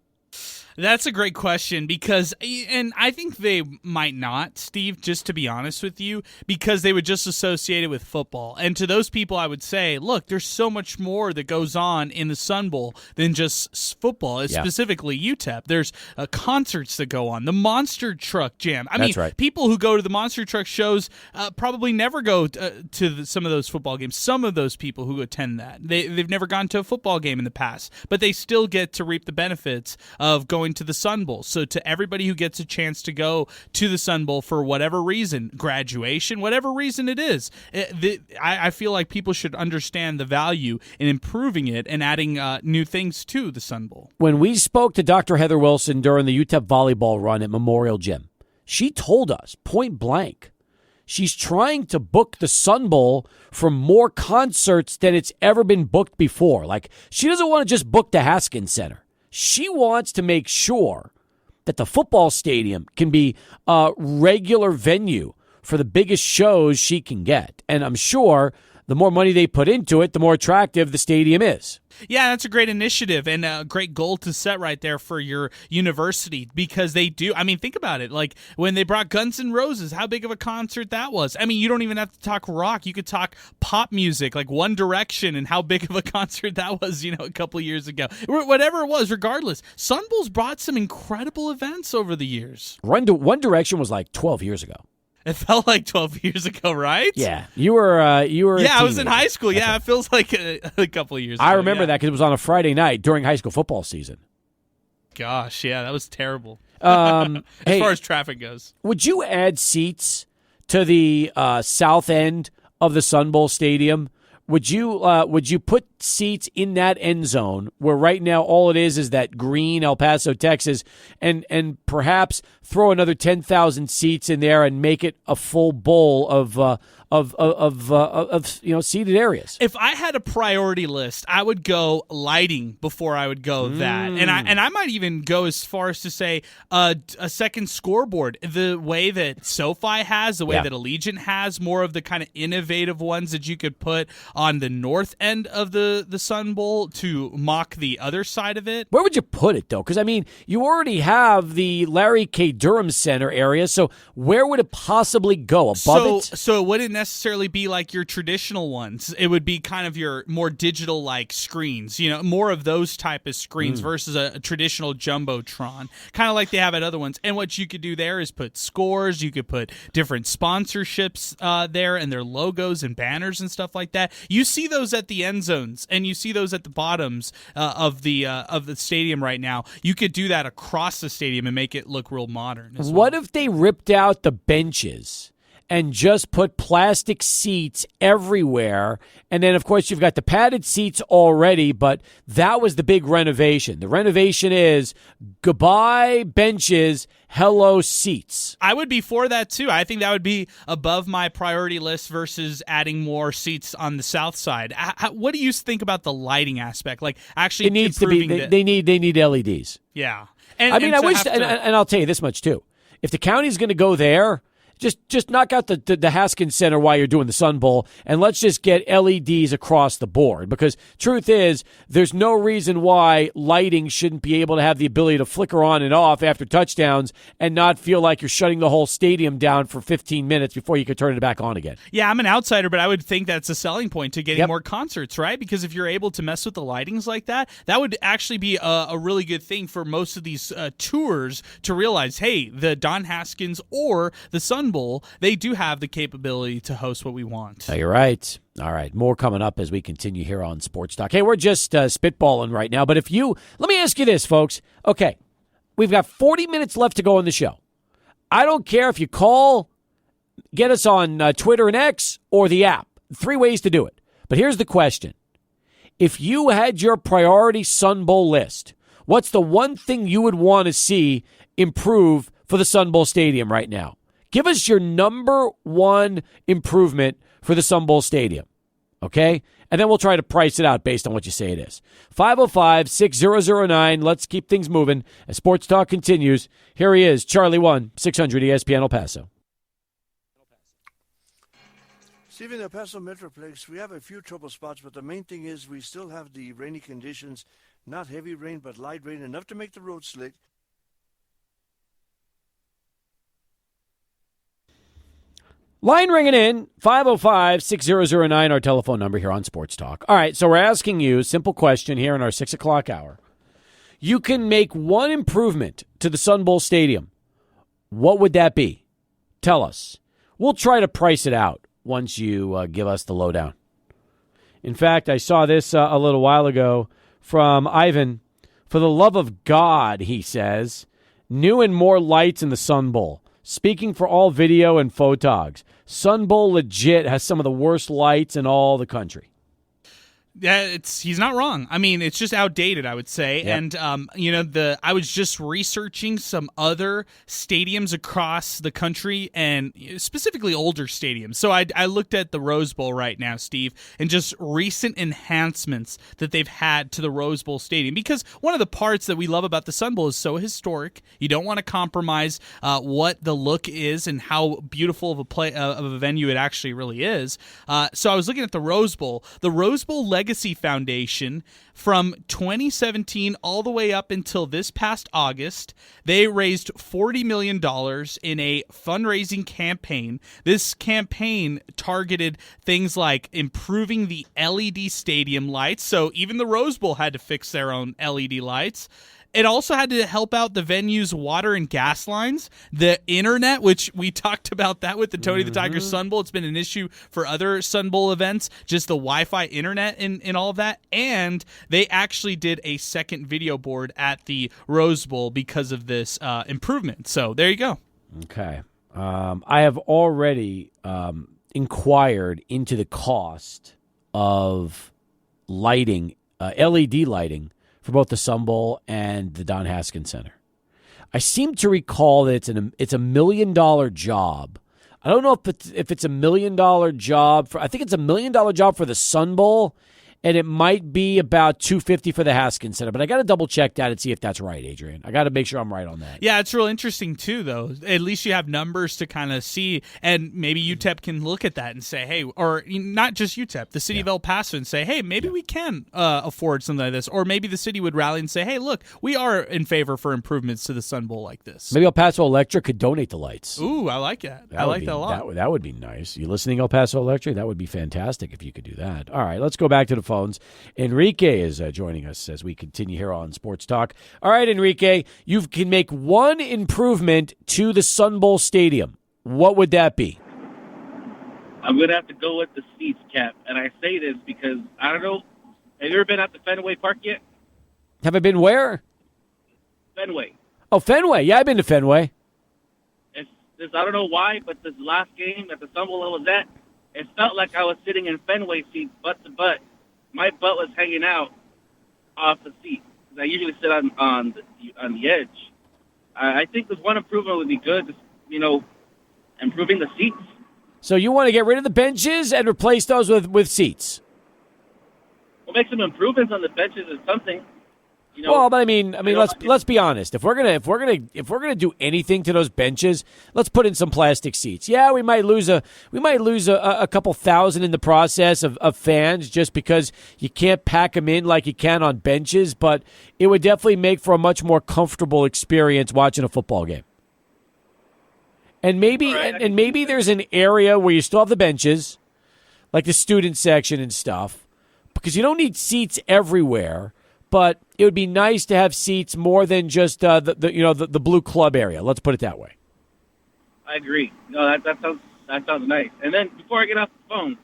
That's a great question because, and I think they might not, Steve, just to be honest with you, because they would just associate it with football. And to those people, I would say, look, there's so much more that goes on in the Sun Bowl than just football, specifically UTEP. There's concerts that go on, the Monster Truck Jam. That's right. People who go to the Monster Truck shows probably never go to some of those football games. Some of those people who attend that, they've never gone to a football game in the past, but they still get to reap the benefits of going to the Sun Bowl. So to everybody who gets a chance to go to the Sun Bowl for whatever reason, graduation, whatever reason it is, I feel like people should understand the value in improving it and adding new things to the Sun Bowl. When we spoke to Dr. Heather Wilson during the UTEP volleyball run at Memorial Gym, she told us point blank, she's trying to book the Sun Bowl for more concerts than it's ever been booked before. Like, she doesn't want to just book the Haskins Center. She wants to make sure that the football stadium can be a regular venue for the biggest shows she can get. And I'm sure the more money they put into it, the more attractive the stadium is. Yeah, that's a great initiative and a great goal to set right there for your university because they do. I mean, think about it. Like when they brought Guns N' Roses, how big of a concert that was. I mean, you don't even have to talk rock. You could talk pop music like One Direction and how big of a concert that was, a couple of years ago. Whatever it was, regardless, Sun Bowl's brought some incredible events over the years. One Direction was like 12 years ago. It felt like 12 years ago, right? Yeah. You were Yeah, I was in high school. Yeah, it feels like a couple of years ago. I remember that because it was on a Friday night during high school football season. Gosh, yeah, that was terrible. As far as traffic goes. Would you add seats to the south end of the Sun Bowl Stadium? Would you put seats in that end zone where right now all it is that green El Paso, Texas, and perhaps throw another 10,000 seats in there and make it a full bowl of seated areas? If I had a priority list, I would go lighting before I would go that, and I might even go as far as to say a second scoreboard. The way that SoFi has, the way that Allegiant has, more of the kind of innovative ones that you could put on the north end of the Sun Bowl to mock the other side of it. Where would you put it, though? Because, I mean, you already have the Larry K. Durham Center area, so where would it possibly go? Above it? So it wouldn't necessarily be like your traditional ones. It would be kind of your more digital-like screens, more of those type of screens versus a traditional Jumbotron, kind of like they have at other ones. And what you could do there is put scores. You could put different sponsorships there and their logos and banners and stuff like that. You see those at the end zones, and you see those at the bottoms of the stadium right now. You could do that across the stadium and make it look real modern as well. What if they ripped out the benches and just put plastic seats everywhere? And then, of course, you've got the padded seats already, but that was the big renovation. The renovation is goodbye benches, hello seats. I would be for that, too. I think that would be above my priority list versus adding more seats on the south side. What do you think about the lighting aspect? Like, actually it needs to be. They need LEDs. Yeah. I wish, and I'll tell you this much, too. If the county's going to go there, Just knock out the Haskins Center while you're doing the Sun Bowl, and let's just get LEDs across the board. Because truth is, there's no reason why lighting shouldn't be able to have the ability to flicker on and off after touchdowns and not feel like you're shutting the whole stadium down for 15 minutes before you can turn it back on again. Yeah, I'm an outsider, but I would think that's a selling point to getting more concerts, right? Because if you're able to mess with the lightings like that, that would actually be a really good thing for most of these tours to realize, hey, the Don Haskins or the Sun Bowl, they do have the capability to host what we want. You're right. All right, more coming up as we continue here on Sports Talk. Hey, we're just spitballing right now, but let me ask you this, folks. Okay, we've got 40 minutes left to go in the show. I don't care if you call, get us on Twitter and X or the app. three ways to do it. But here's the question. If you had your priority Sun Bowl list, what's the one thing you would want to see improve for the Sun Bowl Stadium right now? Give us your number one improvement for the Sun Bowl Stadium, okay? And then we'll try to price it out based on what you say it is. 505-6009. Let's keep things moving as Sports Talk continues. Here he is, Charlie 1, 600 ESPN El Paso. Steve, in El Paso Metroplex, we have a few trouble spots, but the main thing is we still have the rainy conditions. Not heavy rain, but light rain, enough to make the road slick. Line ringing in, 505-6009, our telephone number here on Sports Talk. All right, so we're asking you, simple question here in our 6 o'clock hour. You can make one improvement to the Sun Bowl Stadium. What would that be? Tell us. We'll try to price it out once you give us the lowdown. In fact, I saw this a little while ago from Ivan. For the love of God, he says, new and more lights in the Sun Bowl. Speaking for all video and photogs, Sun Bowl legit has some of the worst lights in all the country. Yeah, he's not wrong. I mean, it's just outdated, I would say. Yep. And I was just researching some other stadiums across the country, and specifically older stadiums. So I looked at the Rose Bowl right now, Steve, and just recent enhancements that they've had to the Rose Bowl stadium. Because one of the parts that we love about the Sun Bowl is so historic. You don't want to compromise what the look is and how beautiful of a venue it actually really is. So I was looking at the Rose Bowl. The Rose Bowl Legacy Foundation, from 2017 all the way up until this past August, they raised $40 million in a fundraising campaign. This campaign targeted things like improving the LED stadium lights, so even the Rose Bowl had to fix their own LED lights. It also had to help out the venue's water and gas lines, the internet, which we talked about that with the Tony the Tiger Sun Bowl. It's been an issue for other Sun Bowl events, just the Wi-Fi internet and all of that. And they actually did a second video board at the Rose Bowl because of this improvement. So there you go. Okay. I have already inquired into the cost of lighting, LED lighting, for both the Sun Bowl and the Don Haskins Center. I seem to recall that it's a $1 million job. I don't know if it's a $1 million job I think it's a $1 million job for the Sun Bowl, and it might be about $250 for the Haskins Center. But I got to double check that and see if that's right, Adrian. I got to make sure I'm right on that. Yeah, it's real interesting too, though. At least you have numbers to kind of see, and maybe UTEP can look at that and say, hey, or not just UTEP, the city of El Paso, and say, hey, maybe we can afford something like this, or maybe the city would rally and say, hey, look, we are in favor for improvements to the Sun Bowl like this. Maybe El Paso Electric could donate the lights. Ooh, I like that. I like that a lot. That would be nice. You listening, El Paso Electric? That would be fantastic if you could do that. All right, let's go back to the phones. Enrique is joining us as we continue here on Sports Talk. All right, Enrique, you can make one improvement to the Sun Bowl Stadium. What would that be? I'm going to have to go with the seats, Cap. And I say this because, I don't know, have you ever been out to Fenway Park yet? Have I been where? Fenway. Oh, Fenway. Yeah, I've been to Fenway. I don't know why, but this last game at the Sun Bowl I was at, it felt like I was sitting in Fenway seats butt to butt. My butt was hanging out off the seat. I usually sit on the edge. I think this one improvement would be good, just, improving the seats. So you want to get rid of the benches and replace those with seats? We'll make some improvements on the benches or something. Well, but I mean, let's be honest. If we're gonna do anything to those benches, let's put in some plastic seats. Yeah, we might lose a couple thousand in the process of fans just because you can't pack them in like you can on benches. But it would definitely make for a much more comfortable experience watching a football game. And maybe there's an area where you still have the benches, like the student section and stuff, because you don't need seats everywhere. But it would be nice to have seats more than just the blue club area. Let's put it that way. I agree. No, that sounds nice. And then before I get off the phone,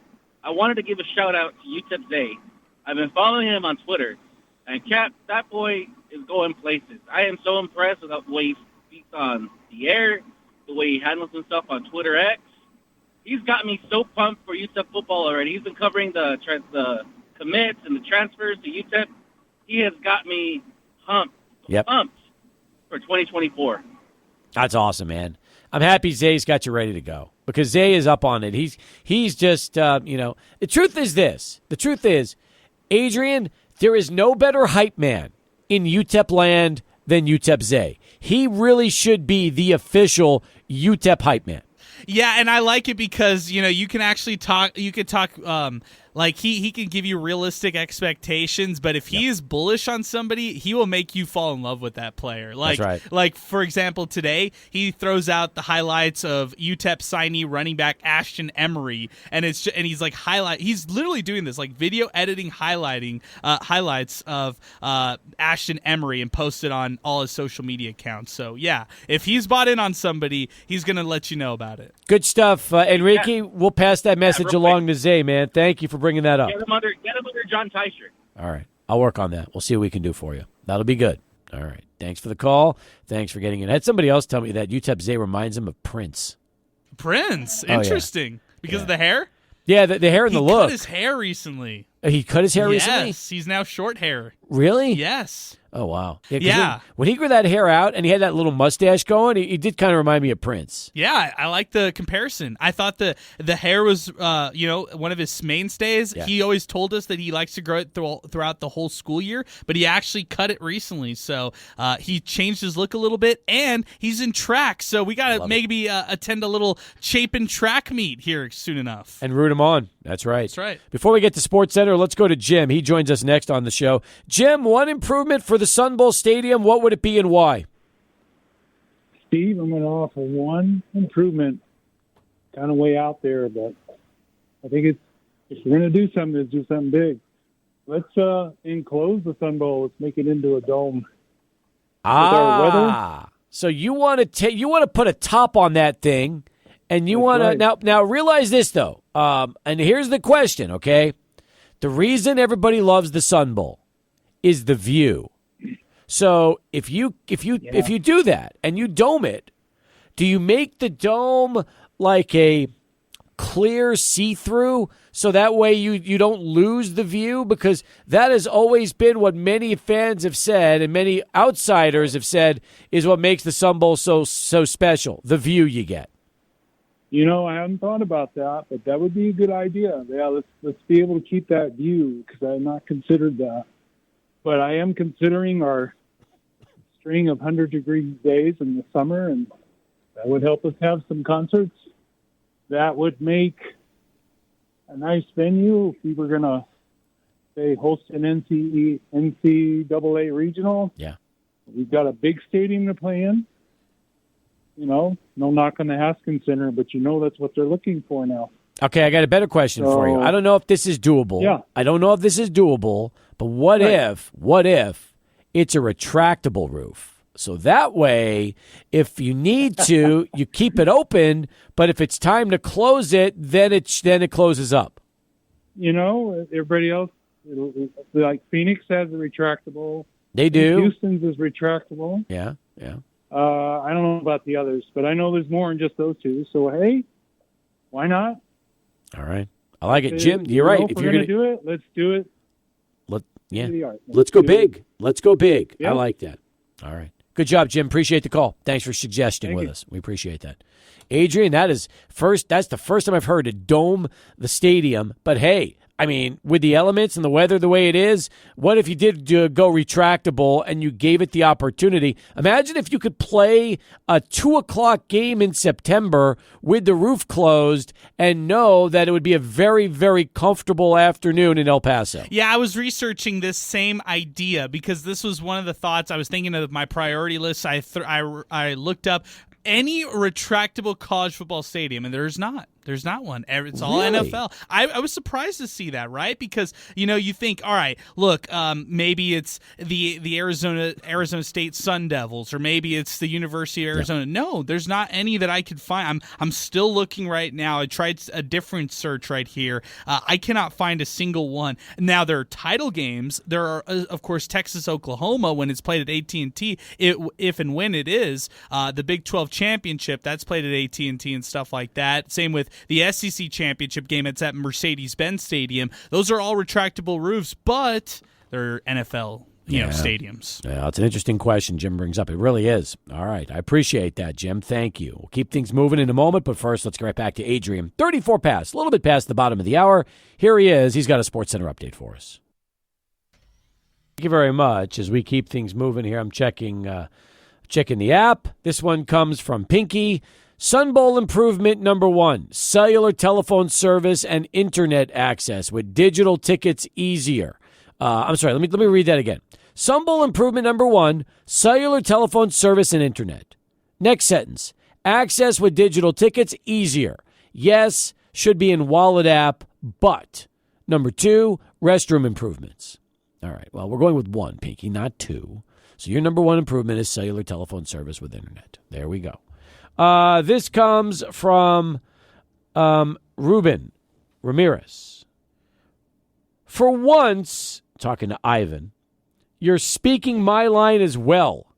I wanted to give a shout out to UTEP Day. I've been following him on Twitter, and Cap, that boy is going places. I am so impressed with the way he speaks on the air, the way he handles himself on Twitter X. he's got me so pumped for UTEP football already. He's been covering the commits and the transfers to UTEP. He has got me pumped for 2024. That's awesome, man. I'm happy Zay's got you ready to go because Zay is up on it. He's just, the truth is this. The truth is, Adrian, there is no better hype man in UTEP land than UTEP Zay. He really should be the official UTEP hype man. Yeah, and I like it because, you can actually talk, like he can give you realistic expectations, but if he is bullish on somebody, he will make you fall in love with that player. Like, that's right. Like for example, today he throws out the highlights of UTEP signee running back Ashton Emery, and he's like he's literally doing this like video editing, highlights of Ashton Emery and posted on all his social media accounts. So yeah, if he's bought in on somebody, he's gonna let you know about it. Good stuff, Enrique. We'll pass that message along to Zay, man. Thank you for bringing that up. Get him under John Teicher. All right. I'll work on that. We'll see what we can do for you. That'll be good. All right. Thanks for the call. Thanks for getting in. I had somebody else tell me that UTEP Zay reminds him of Prince. Prince? Interesting. Because of the hair? Yeah, the hair and the look. He cut his hair recently. He cut his hair recently? Yes. He's now short hair. Really? Yes. Oh, wow. Yeah. When he grew that hair out and he had that little mustache going, he did kind of remind me of Prince. Yeah, I like the comparison. I thought the hair was, one of his mainstays. Yeah. He always told us that he likes to grow it throughout the whole school year, but he actually cut it recently. So he changed his look a little bit, and he's in track. So we got to maybe attend a little Chapin track meet here soon enough. And root him on. That's right. That's right. Before we get to Sports Center, let's go to Jim. He joins us next on the show. Jim, one improvement for the Sun Bowl Stadium, what would it be and why? Steve, I'm going to offer one improvement, kind of way out there, but I think if we're going to do something, let's do something big. Let's enclose the Sun Bowl. Let's make it into a dome. So you want to put a top on that thing, and you want to now realize this though. And here's the question, okay? The reason everybody loves the Sun Bowl is the view. So if you do that and you dome it, do you make the dome like a clear see-through so that way you don't lose the view? Because that has always been what many fans have said and many outsiders have said is what makes the Sun Bowl so special, the view you get. I hadn't thought about that, but that would be a good idea. Yeah, let's be able to keep that view because I have not considered that. But I am considering our string of 100-degree days in the summer, and that would help us have some concerts. That would make a nice venue if we were going to, say, host an NCAA regional. Yeah. We've got a big stadium to play in. No knock on the Haskins Center, but that's what they're looking for now. Okay, I got a better question for you. I don't know if this is doable. Yeah. I don't know if this is doable, but what if it's a retractable roof? So that way, if you need to, you keep it open, but if it's time to close it, then it closes up. Everybody else, like Phoenix has a retractable. They do. Houston's is retractable. Yeah. I don't know about the others, but I know there's more than just those two. So, hey, why not? All right. I like it. Jim, you're right. If we're going to do it, let's do it. Let's go big. Let's go big. Yep. I like that. All right. Good job, Jim. Appreciate the call. Thanks for suggesting with us. We appreciate that. Adrian, that's the first time I've heard to dome the stadium. But, hey, I mean, with the elements and the weather the way it is, what if you did go retractable and you gave it the opportunity? Imagine if you could play a 2:00 game in September with the roof closed and know that it would be a very, very comfortable afternoon in El Paso. Yeah, I was researching this same idea because this was one of the thoughts I was thinking of my priority list. I looked up any retractable college football stadium, and there's not. There's not one. It's all really? NFL. I was surprised to see that, right? Because, you think, all right, look, maybe it's the Arizona State Sun Devils, or maybe it's the University of Arizona. Yeah. No, there's not any that I could find. I'm still looking right now. I tried a different search right here. I cannot find a single one. Now, there are title games. There are, of course, Texas-Oklahoma when it's played at AT&T, if and when it is. The Big 12 Championship, that's played at AT&T and stuff like that. Same with the SEC championship game. It's at Mercedes-Benz Stadium. Those are all retractable roofs, but they're NFL stadiums. Yeah, it's an interesting question Jim brings up. It really is. All right. I appreciate that, Jim. Thank you. We'll keep things moving in a moment, but first, let's get right back to Adrian. 34 past, a little bit past the bottom of the hour. Here he is. He's got a Sports Center update for us. Thank you very much. As we keep things moving here, I'm checking the app. This one comes from Pinky. Sun Bowl improvement number 1, cellular telephone service and internet access with digital tickets easier. Let me read that again. Sun Bowl improvement number 1, cellular telephone service and internet. Next sentence, access with digital tickets easier. Yes, should be in wallet app, but. Number 2, restroom improvements. All right, well, we're going with 1, Pinky, not 2. So your number 1 improvement is cellular telephone service with internet. There we go. This comes from Ruben Ramirez. For once, talking to Ivan, you're speaking my line as well.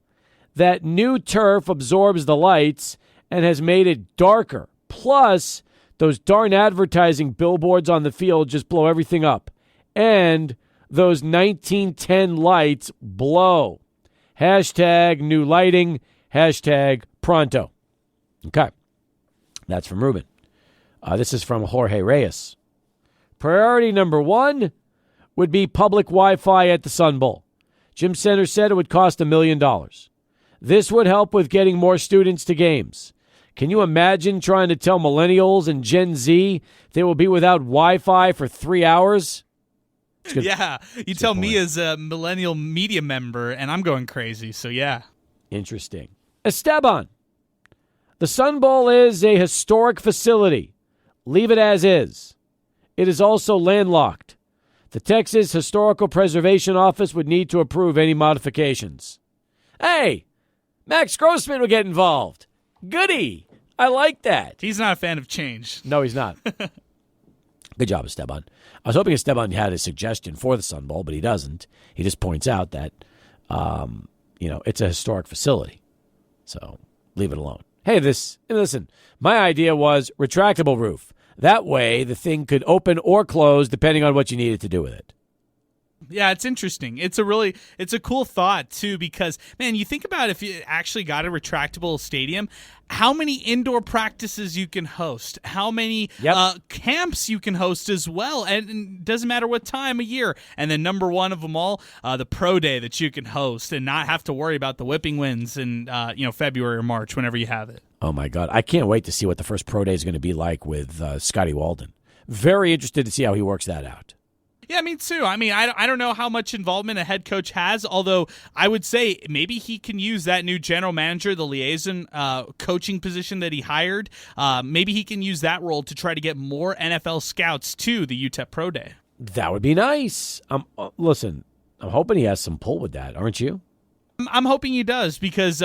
That new turf absorbs the lights and has made it darker. Plus, those darn advertising billboards on the field just blow everything up. And those 1910 lights blow. Hashtag new lighting. Hashtag pronto. Okay. That's from Ruben. This is from Jorge Reyes. Priority number 1 would be public Wi-Fi at the Sun Bowl. Jim Center said it would cost $1 million. This would help with getting more students to games. Can you imagine trying to tell millennials and Gen Z they will be without Wi-Fi for 3 hours? Yeah, you tell me as a millennial media member, and I'm going crazy, so yeah. Interesting. Esteban. The Sun Bowl is a historic facility. Leave it as is. It is also landlocked. The Texas Historical Preservation Office would need to approve any modifications. Hey, Max Grossman would get involved. Goody. I like that. He's not a fan of change. No, he's not. Good job, Esteban. I was hoping Esteban had a suggestion for the Sun Bowl, but he doesn't. He just points out that, it's a historic facility. So leave it alone. Hey, listen, my idea was retractable roof. That way, the thing could open or close depending on what you needed to do with it. Yeah, it's interesting. It's a cool thought, too, because, man, you think about if you actually got a retractable stadium, how many indoor practices you can host, how many camps you can host as well, and it doesn't matter what time of year. And then number 1 of them all, the pro day that you can host and not have to worry about the whipping winds in February or March whenever you have it. Oh, my God. I can't wait to see what the first pro day is going to be like with Scotty Walden. Very interested to see how he works that out. Yeah, me too. I mean, I don't know how much involvement a head coach has, although I would say maybe he can use that new general manager, the liaison coaching position that he hired. Maybe he can use that role to try to get more NFL scouts to the UTEP Pro Day. That would be nice. Listen, I'm hoping he has some pull with that, aren't you? I'm hoping he does because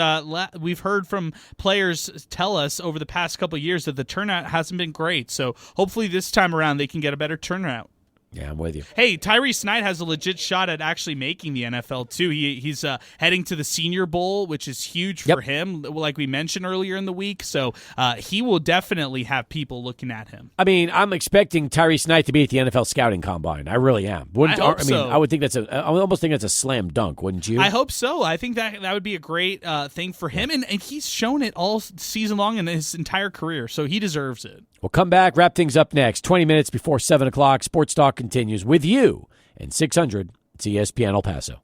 we've heard from players tell us over the past couple of years that the turnout hasn't been great. So hopefully this time around they can get a better turnout. Yeah, I'm with you. Hey, Tyrese Knight has a legit shot at actually making the NFL, too. He's heading to the Senior Bowl, which is huge for him, like we mentioned earlier in the week. So he will definitely have people looking at him. I mean, I'm expecting Tyrese Knight to be at the NFL Scouting Combine. I really am. I hope so. I would think I almost think that's a slam dunk, wouldn't you? I hope so. I think that would be a great thing for him. And he's shown it all season long in his entire career, so he deserves it. We'll come back, wrap things up next. 20 minutes before 7 o'clock, Sports Talk continues with you and 600 ESPN El Paso.